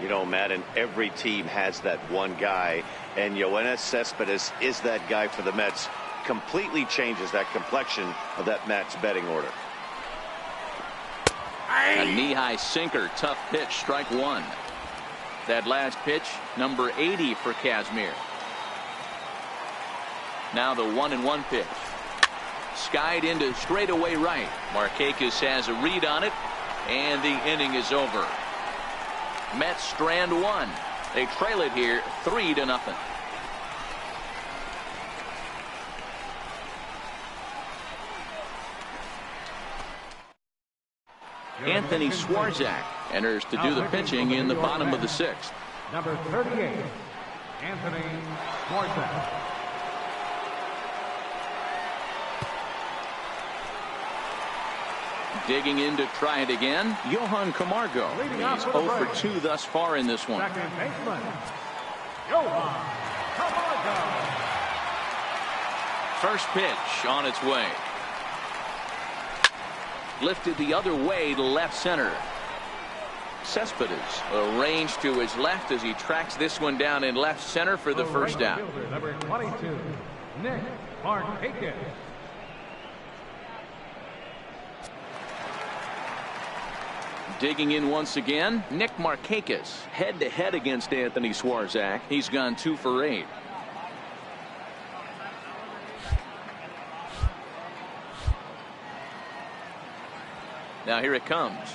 Speaker 3: You know, Madden, every team has that one guy, and Yoenis Cespedes is that guy for the Mets. Completely changes that complexion of that Mets betting order.
Speaker 1: A knee-high sinker, tough pitch, strike one. That last pitch, number 80 for Kazmir. Now the 1-1 pitch. Skied into straightaway right. Markakis has a read on it, and the inning is over. Mets strand one. They trail it here 3-0. Anthony Swarzak enters to do the pitching in the bottom of the 6th.
Speaker 4: Number 38, Anthony Swarzak.
Speaker 1: Digging in to try it again, Johan Camargo. He's 0 for 2 thus far in this one.
Speaker 4: Second baseman, Johan Camargo.
Speaker 1: First pitch on its way. Lifted the other way to left center. Cespedes arranged to his left as he tracks this one down in left center for the first out.
Speaker 4: Number 22, Nick Markakis.
Speaker 1: Digging in once again, Nick Markakis head-to-head against Anthony Swarzak. He's gone 2 for 8. Now here it comes.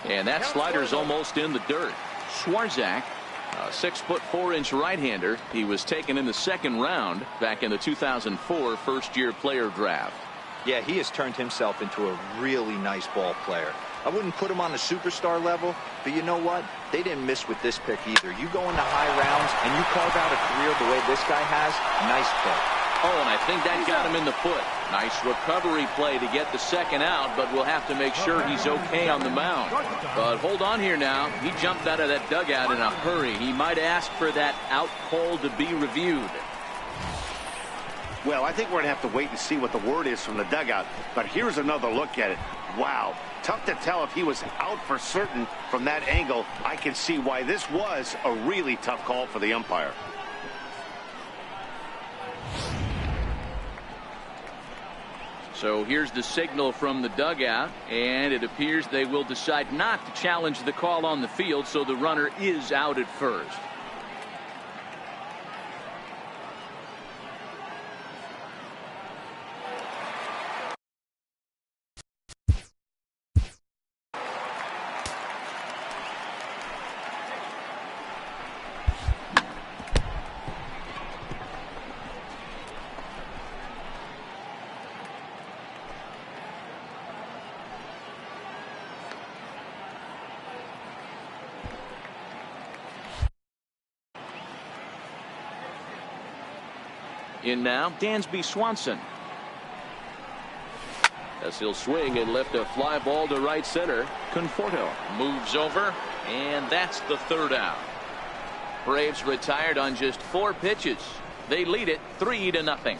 Speaker 1: And that slider's almost in the dirt. Swarzak, a 6'4" right-hander. He was taken in the 2nd round back in the 2004 first-year player draft.
Speaker 2: Yeah, he has turned himself into a really nice ball player. I wouldn't put him on the superstar level, but you know what? They didn't miss with this pick either. You go into high rounds and you carve out a career the way this guy has. Nice pick.
Speaker 1: Oh, and I think that got him in the foot. Nice recovery play to get the 2nd out, but we'll have to make sure he's okay on the mound. But hold on here now. He jumped out of that dugout in a hurry. He might ask for that out call to be reviewed.
Speaker 3: Well, I think we're going to have to wait and see what the word is from the dugout. But here's another look at it. Wow. Tough to tell if he was out for certain from that angle. I can see why this was a really tough call for the umpire.
Speaker 1: So here's the signal from the dugout, and it appears they will decide not to challenge the call on the field, so the runner is out at first. In now, Dansby Swanson. As he'll swing and lift a fly ball to right center. Conforto moves over, and that's the 3rd out. Braves retired on just 4 pitches. They lead it 3-0.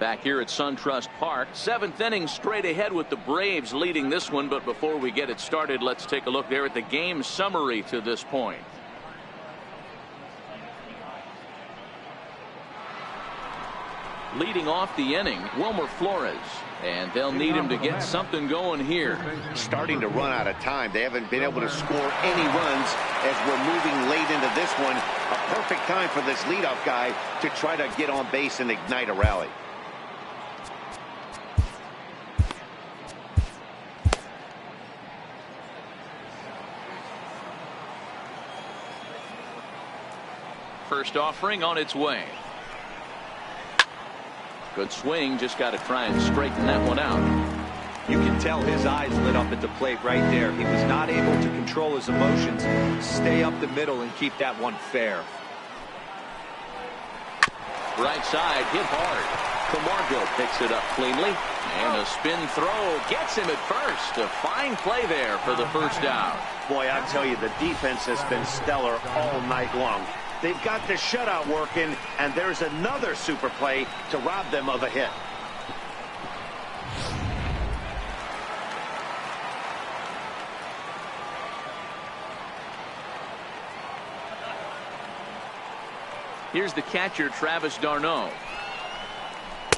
Speaker 1: Back here at SunTrust Park, 7th inning straight ahead with the Braves leading this one. But before we get it started, let's take a look there at the game summary to this point. Leading off the inning, Wilmer Flores. And they'll need him to get something going here.
Speaker 3: Starting to run out of time. They haven't been able to score any runs as we're moving late into this one. A perfect time for this leadoff guy to try to get on base and ignite a rally.
Speaker 1: First offering on its way. Good swing, just got to try and straighten that one out.
Speaker 2: You can tell his eyes lit up at the plate right there. He was not able to control his emotions, stay up the middle and keep that one fair.
Speaker 1: Right side hit hard. Camargo picks it up cleanly. And a spin throw gets him at first. A fine play there for the first down.
Speaker 3: Boy, I tell you, the defense has been stellar all night long. They've got the shutout working, and there's another super play to rob them of a hit.
Speaker 1: Here's the catcher, Travis d'Arnaud.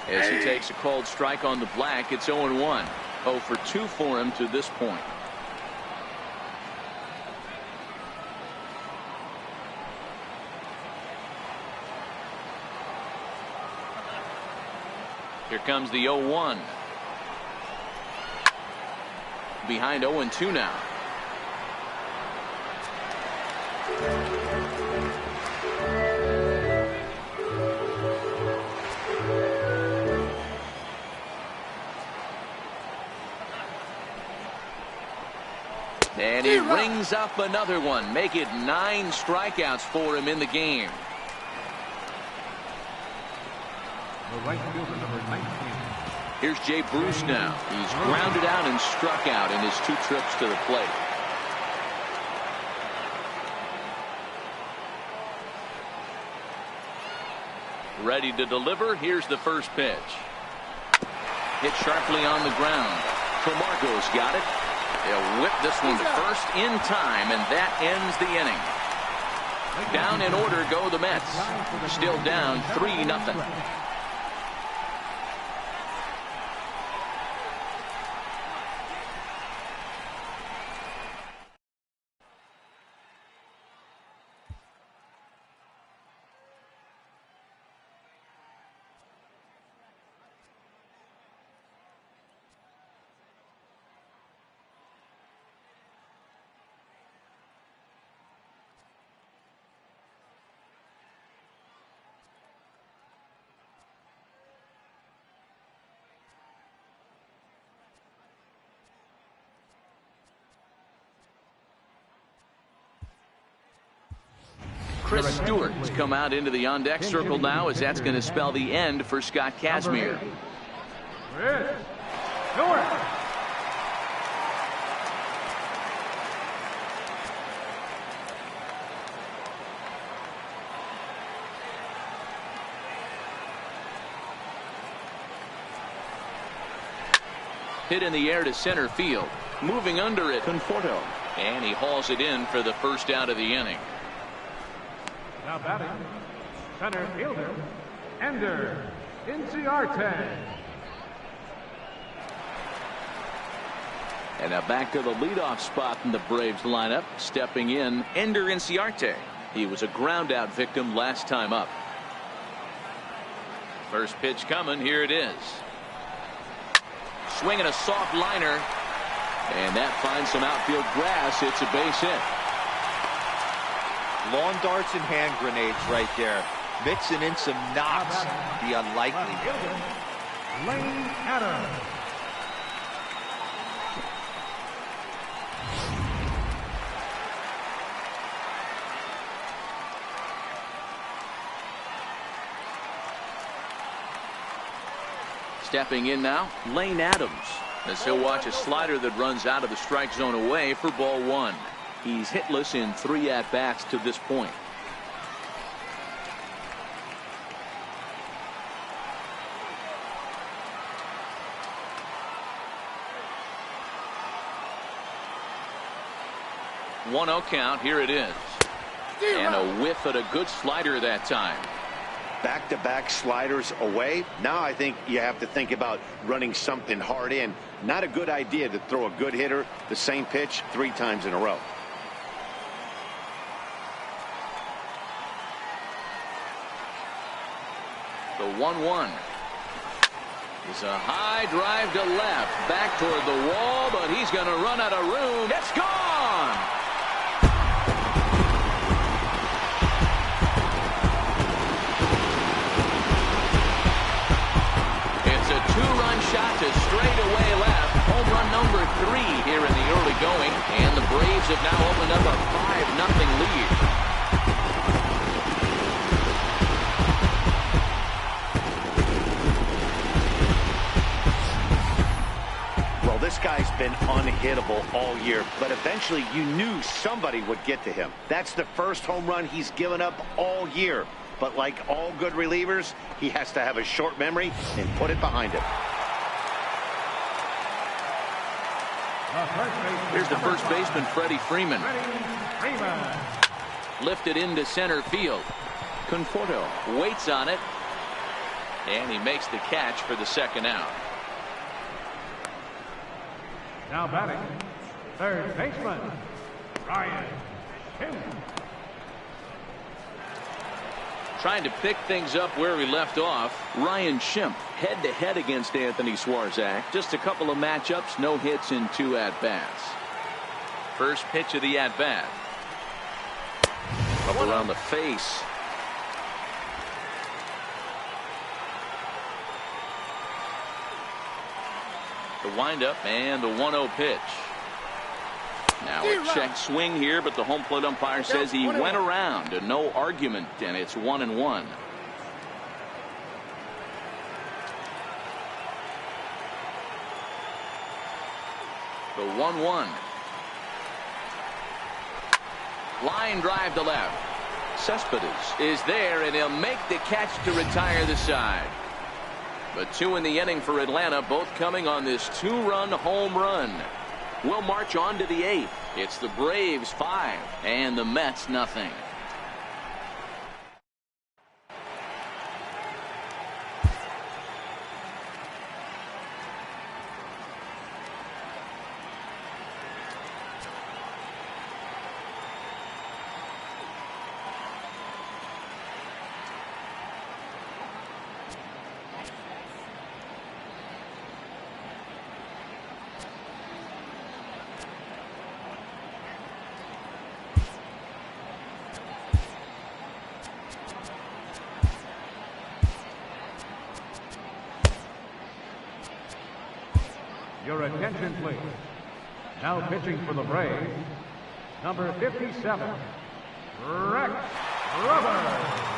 Speaker 1: As he takes a called strike on the black, it's 0-1. 0 for 2 for him to this point. Here comes the 0-1. Behind 0-2 now. And he rings up another one. Make it 9 strikeouts for him in the game.
Speaker 4: The right fielder, number 19.
Speaker 1: Here's Jay Bruce now. He's grounded out and struck out in his 2 trips to the plate. Ready to deliver. Here's the first pitch. Hit sharply on the ground. Camargo's got it. They'll whip this one to first in time, and that ends the inning. Down in order go the Mets. Still down 3-0. Chris Stewart's come out into the on-deck circle now, as that's going to spell the end for Scott Kazmir.
Speaker 4: Chris Stewart.
Speaker 1: Hit in the air to center field. Moving under it, Conforto. And he hauls it in for the first out of the inning.
Speaker 4: Now batting, center fielder, Ender Inciarte.
Speaker 1: And now back to the leadoff spot in the Braves lineup. Stepping in, Ender Inciarte. He was a ground-out victim last time up. First pitch coming. Here it is. Swinging a soft liner. And that finds some outfield grass. It's a base hit.
Speaker 2: Lawn darts and hand grenades right there. Mixing in some knocks. The unlikely.
Speaker 4: Lane Adams.
Speaker 1: Stepping in now, Lane Adams, as he'll watch a slider that runs out of the strike zone away for ball 1. He's hitless in 3 at-bats to this point. One 0 count. Here it is. And a whiff at a good slider that time.
Speaker 3: Back-to-back sliders away. Now I think you have to think about running something hard in. Not a good idea to throw a good hitter the same pitch 3 times in a row.
Speaker 1: The 1-1 is a high drive to left, back toward the wall, but he's going to run out of room. It's gone. It's a 2-run shot to straightaway left. Home run number 3 here in the early going, and the Braves have now opened up a 5-0 lead.
Speaker 3: been unhittable all year, but eventually you knew somebody would get to him. That's the first home run he's given up all year. But like all good relievers, he has to have a short memory and put it behind him.
Speaker 1: Here's the first baseman, Freddie Freeman. Lifted into center field. Conforto waits on it, and he makes the catch for the second out.
Speaker 4: Now batting, third baseman, Ryan Schimpf.
Speaker 1: Trying to pick things up where he left off. Ryan Schimpf head-to-head against Anthony Swarzak. Just a couple of matchups, no hits in 2 at-bats. First pitch of the at-bat. Up around the face. The windup and the 1-0 pitch. Now a check swing here, but the home plate umpire says he went around. No argument, and it's 1-1. The 1-1. Line drive to left. Cespedes is there, and he'll make the catch to retire the side. But 2 in the inning for Atlanta, both coming on this 2-run home run. We'll march on to the 8th. It's the Braves 5 and the Mets nothing.
Speaker 4: Your attention, please. Now pitching for the Braves, number 57, Rex Roberts.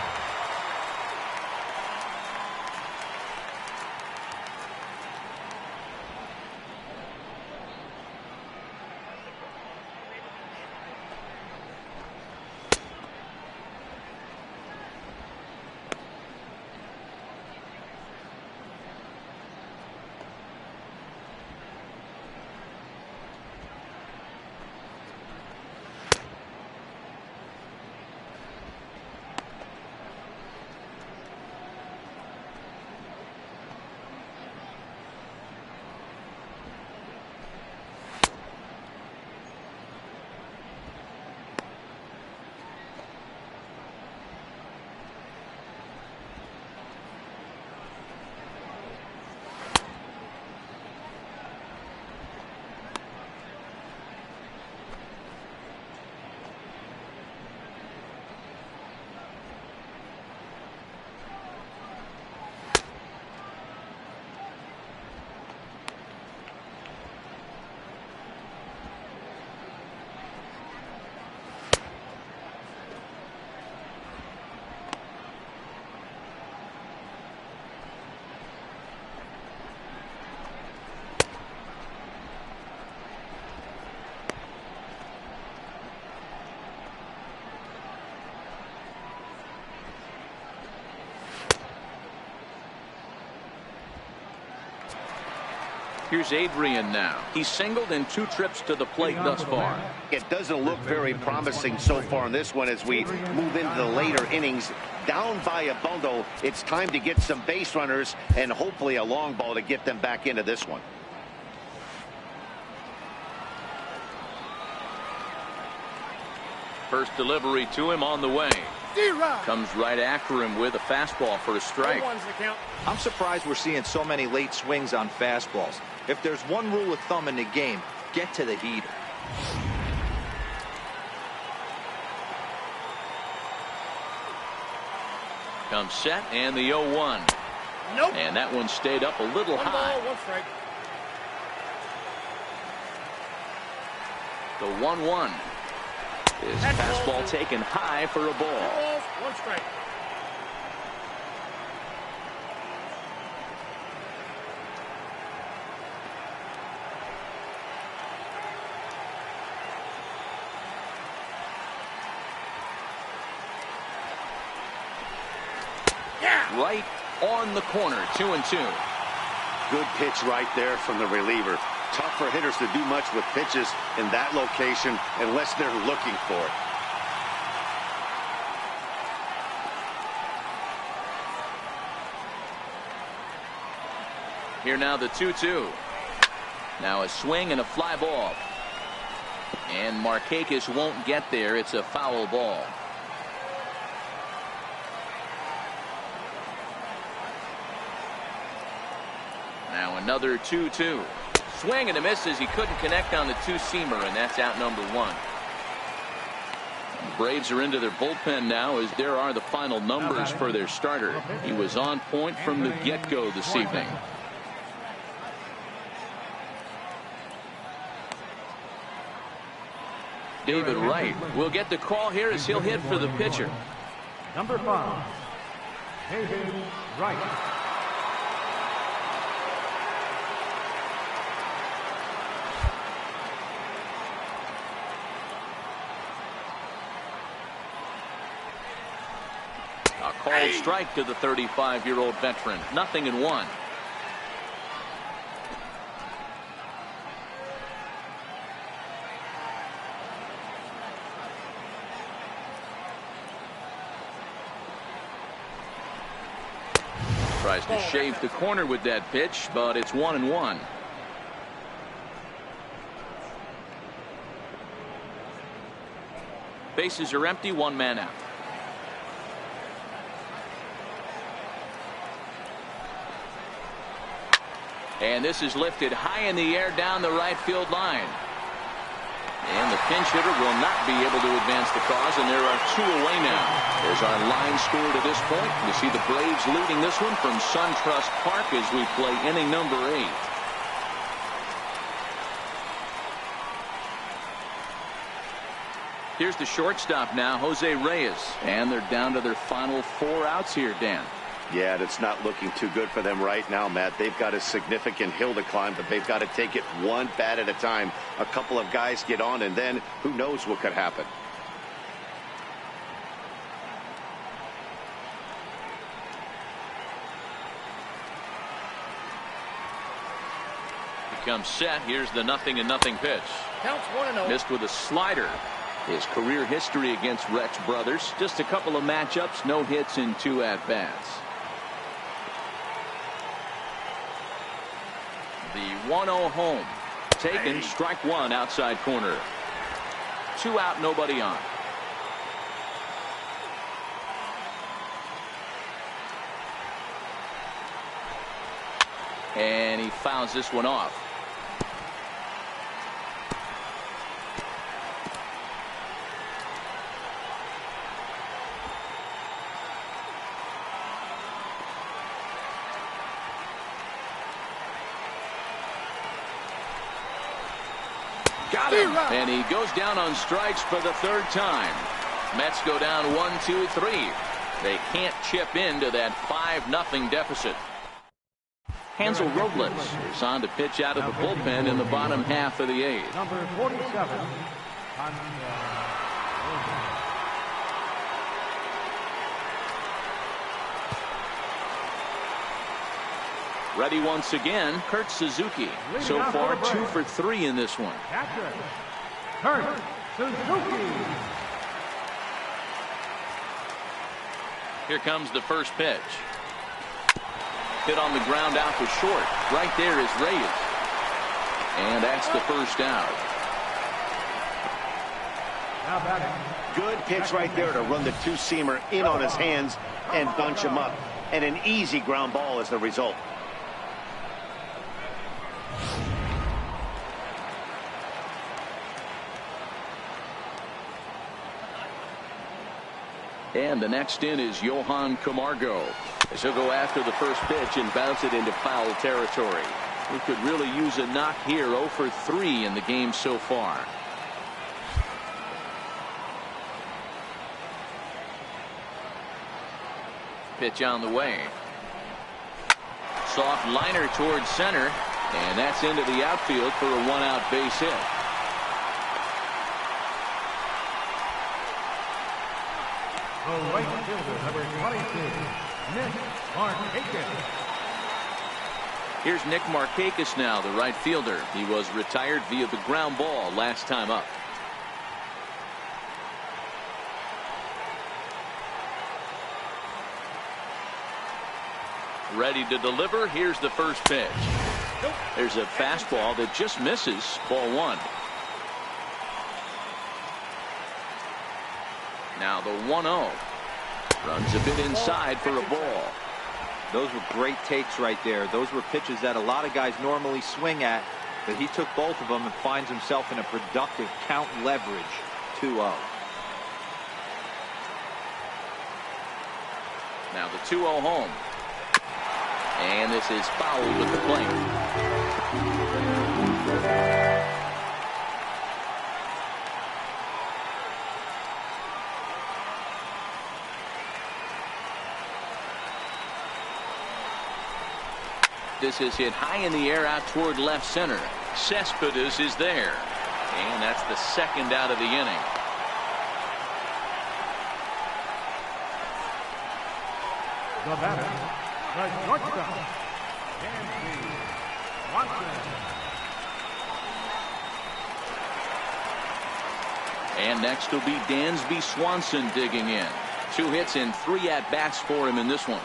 Speaker 1: Here's Adrian now. He's singled in 2 trips to the plate thus far.
Speaker 3: It doesn't look very promising so far in this one as we move into the later innings. Down by a bundle, it's time to get some base runners and hopefully a long ball to get them back into this one.
Speaker 1: First delivery to him on the way. Comes right after him with a fastball for a strike.
Speaker 2: I'm surprised we're seeing so many late swings on fastballs. If there's one rule of thumb in the game, get to the heater.
Speaker 1: Comes set, and the 0-1.
Speaker 6: Nope.
Speaker 1: And that one stayed up a little high.
Speaker 6: 1 strike.
Speaker 1: The 1-1. His fastball taken high for a ball.
Speaker 6: 1 strike.
Speaker 1: right on the corner. 2-2.
Speaker 3: Good pitch right there from the reliever. Tough for hitters to do much with pitches in that location unless they're looking for it.
Speaker 1: Here now the 2-2. Now a swing and a fly ball. And Markakis won't get there. It's a foul ball. Now another 2-2. Swing and a miss as he couldn't connect on the two-seamer, and that's out number one. The Braves are into their bullpen now, as there are the final numbers for their starter. He was on point from the get-go this evening. David Wright will get the call here as he'll hit for the pitcher.
Speaker 4: Number 5, David Wright.
Speaker 1: A called strike to the 35-year-old veteran. 0-1. Tries to shave the corner with that pitch, but it's 1-1. Bases are empty, one man out. And this is lifted high in the air down the right field line. And the pinch hitter will not be able to advance the cause, and there are two away now. There's our line score to this point. You see the Braves leading this one from SunTrust Park as we play inning number 8. Here's the shortstop now, Jose Reyes. And they're down to their final 4 outs here, Dan.
Speaker 3: Yeah, it's not looking too good for them right now, Matt. They've got a significant hill to climb, but they've got to take it one bat at a time. A couple of guys get on, and then who knows what could happen.
Speaker 1: Comes set. Here's the 0-0 pitch.
Speaker 6: Counts 1-0.
Speaker 1: Missed with a slider. His career history against Rex brothers, just a couple of matchups, no hits in 2 at-bats. The 1-0 home. Taken, strike 1 outside corner. 2 out, nobody on. And he fouls this one off. Got him. And he goes down on strikes for the 3rd time. Mets go down 1-2-3. They can't chip into that 5-0 deficit. Hansel Robles is on to pitch out of the bullpen in the bottom half of the 8th.
Speaker 4: Number 47.
Speaker 1: Ready once again, Kurt Suzuki. So far 2 for 3 in this one.
Speaker 4: Catcher, Kurt Suzuki.
Speaker 1: Here comes the first pitch. Hit on the ground out to short. Right there is Reyes. And that's the first out.
Speaker 4: Now batting.
Speaker 3: Good pitch right there to run the two-seamer in on his hands and bunch him up. And an easy ground ball as the result.
Speaker 1: And the next in is Johan Camargo, as he'll go after the first pitch and bounce it into foul territory. He could really use a knock here. 0 for 3 in the game so far. Pitch on the way. Soft liner towards center, and that's into the outfield for a 1-out base hit.
Speaker 4: The right fielder, number 22, Nick Markakis.
Speaker 1: Here's Nick Markakis now, the right fielder. He was retired via the ground ball last time up. Ready to deliver. Here's the first pitch. There's a fastball that just misses. Ball one. Now the 1-0. Runs a bit inside for a ball.
Speaker 2: Those were great takes right there. Those were pitches that a lot of guys normally swing at, but he took both of them and finds himself in a productive count leverage 2-0.
Speaker 1: Now the 2-0 home. And this is fouled with the plate. This is hit high in the air out toward left center. Cespedes is there. And that's the second out of the inning.
Speaker 4: The batter, the shortstop, Dansby Swanson.
Speaker 1: And next will be Dansby Swanson digging in. 2 hits and 3 at-bats for him in this one.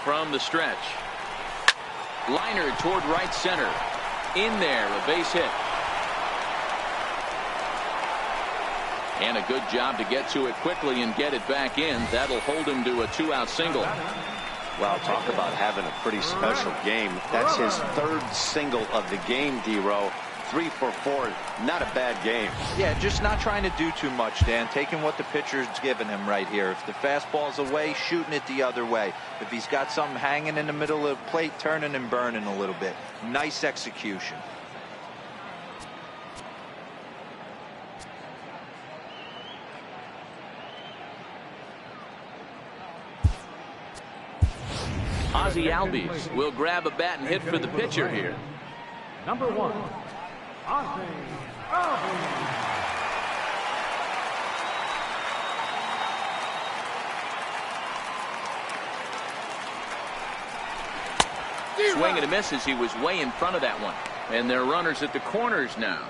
Speaker 1: From the stretch. Liner toward right center. In there, a base hit. And a good job to get to it quickly and get it back in. That'll hold him to a 2-out single.
Speaker 3: Well, talk about having a pretty special game. That's his 3rd single of the game, D-Row. 3 for 4. Not a bad game.
Speaker 2: Yeah, just not trying to do too much, Dan. Taking what the pitcher's giving him right here. If the fastball's away, shooting it the other way. If he's got something hanging in the middle of the plate, turning and burning a little bit. Nice execution.
Speaker 1: Ozzie Albies will grab a bat and hit for the pitcher here.
Speaker 4: Number 1, Ozzie Albies.
Speaker 1: Swing and a miss as he was way in front of that one. And they're runners at the corners now.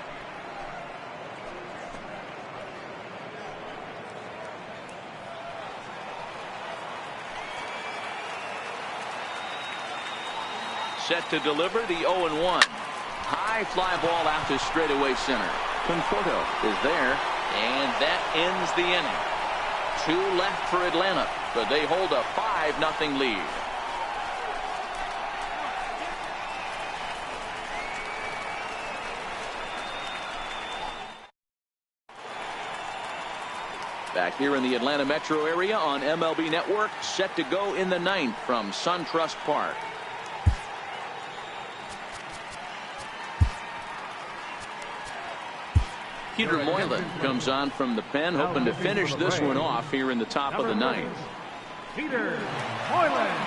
Speaker 1: Set to deliver the 0-1. High fly ball out to straightaway center. Conforto is there, and that ends the inning. 2 left for Atlanta, but they hold a 5-0 lead. Back here in the Atlanta metro area on MLB Network, set to go in the 9th from SunTrust Park. Peter Moylan comes on from the pen, hoping to finish this one off here in the top of the 9th.
Speaker 4: Peter Moylan.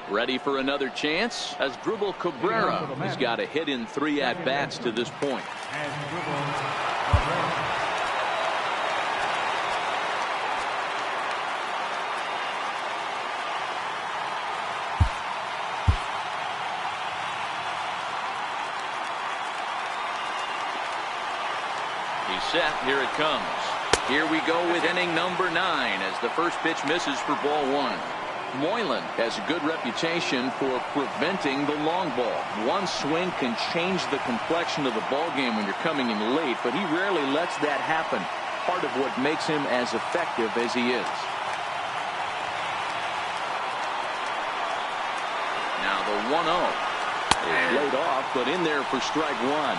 Speaker 1: Ready for another chance as Dribble Cabrera has got a hit in 3 at-bats to this point. He's set. Here it comes. Here we go with inning number 9 as the first pitch misses for ball 1. Moylan has a good reputation for preventing the long ball. One swing can change the complexion of the ball game when you're coming in late, but he rarely lets that happen. Part of what makes him as effective as he is. Now the 1-0 is laid off, but in there for strike 1.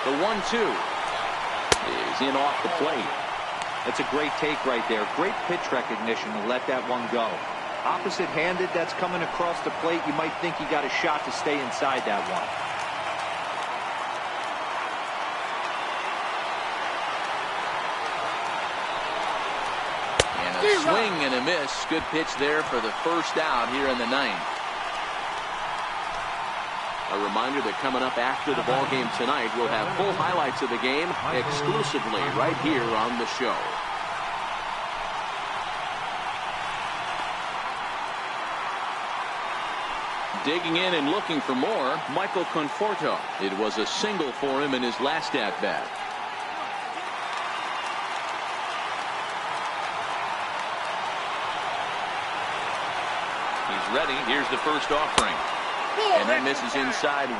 Speaker 1: The 1-2 is in off the plate.
Speaker 2: That's a great take right there. Great pitch recognition to let that one go. Opposite-handed, that's coming across the plate. You might think you got a shot to stay inside that one.
Speaker 1: And a swing and a miss. Good pitch there for the first out here in the 9th. A reminder that coming up after the ball game tonight, we'll have full highlights of the game exclusively right here on the show. Digging in and looking for more, Michael Conforto. It was a single for him in his last at-bat. He's ready. Here's the first offering. And that misses inside 1-0.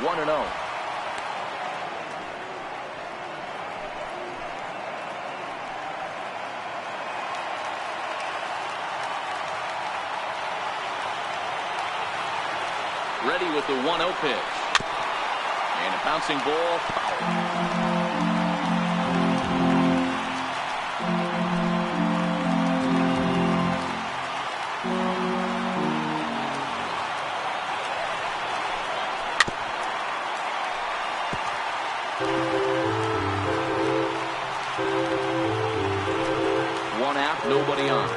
Speaker 1: Ready with the 1-0 pitch. And a bouncing ball foul. One out, nobody on.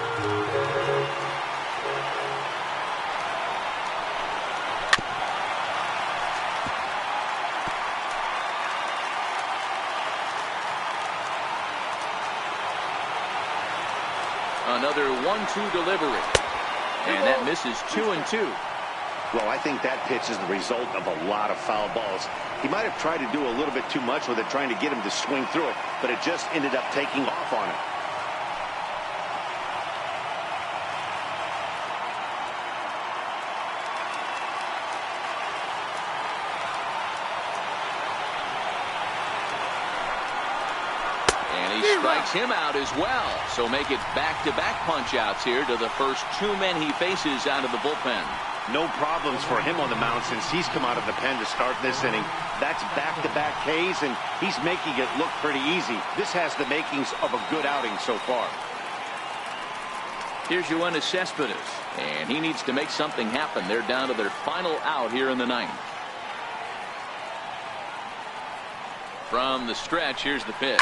Speaker 1: Another 1-2 delivery. And that misses 2-2.
Speaker 3: Well, I think that pitch is the result of a lot of foul balls. He might have tried to do a little bit too much with it, trying to get him to swing through it, but it just ended up taking off on him.
Speaker 1: Strikes him out as well. So make it back-to-back punch-outs here to the first 2 men he faces out of the bullpen.
Speaker 3: No problems for him on the mound since he's come out of the pen to start this inning. That's back-to-back Ks, and he's making it look pretty easy. This has the makings of a good outing so far.
Speaker 1: Here's Yoenis Cespedes, and he needs to make something happen. They're down to their final out here in the 9th. From the stretch, here's the pitch.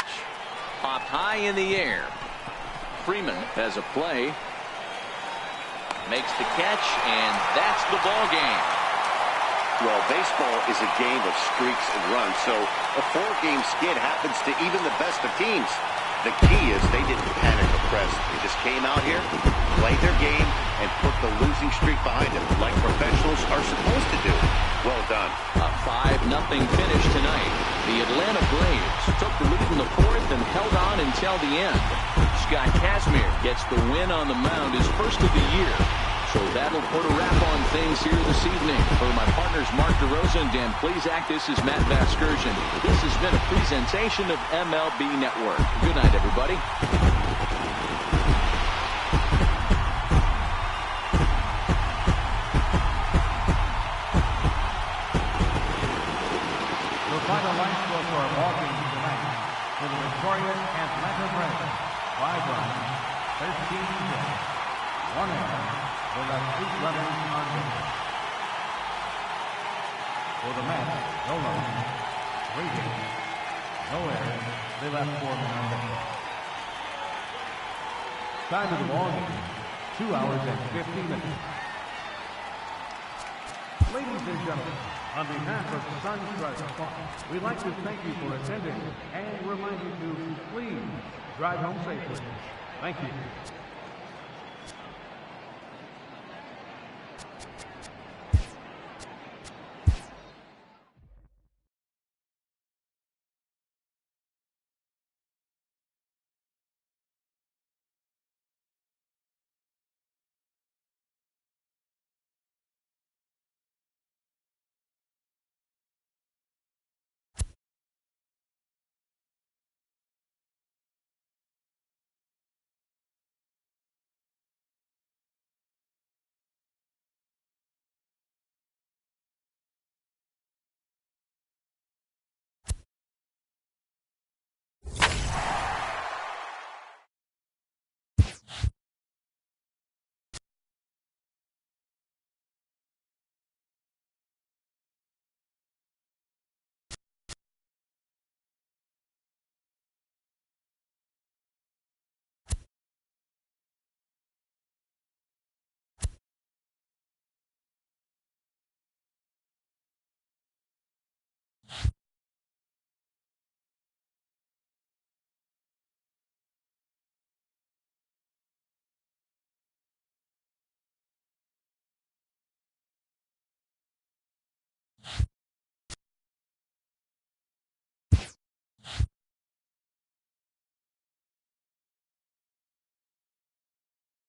Speaker 1: Popped high in the air. Freeman has a play. Makes the catch, and that's the ball game.
Speaker 3: Well, baseball is a game of streaks and runs, so a 4-game skid happens to even the best of teams. The key is they didn't panic or press. They just came out here, played their game, and put the losing streak behind them, like professionals are supposed to do. Well done.
Speaker 1: A 5-0 finish tonight. The Atlanta Braves took the lead in the 4th and held on until the end. Scott Kazmir gets the win on the mound, his first of the year. So that'll put a wrap on things here this evening. For my partners Mark DeRosa and Dan Plesac, this is Matt Vasgersian. This has been a presentation of MLB Network. Good night, everybody.
Speaker 4: the victorious Atlanta Braves. 5 runs, 13 hits, 1 error. They left 8 runners on base. For the Mets, no runs, 3 hits, no errors. They left 4 men on base. Time of the ball game, 2 hours and 15 minutes. Ladies and gentlemen, on behalf of Sunstrike Park, we'd like to thank you for attending and remind you to please drive home safely. Thank you.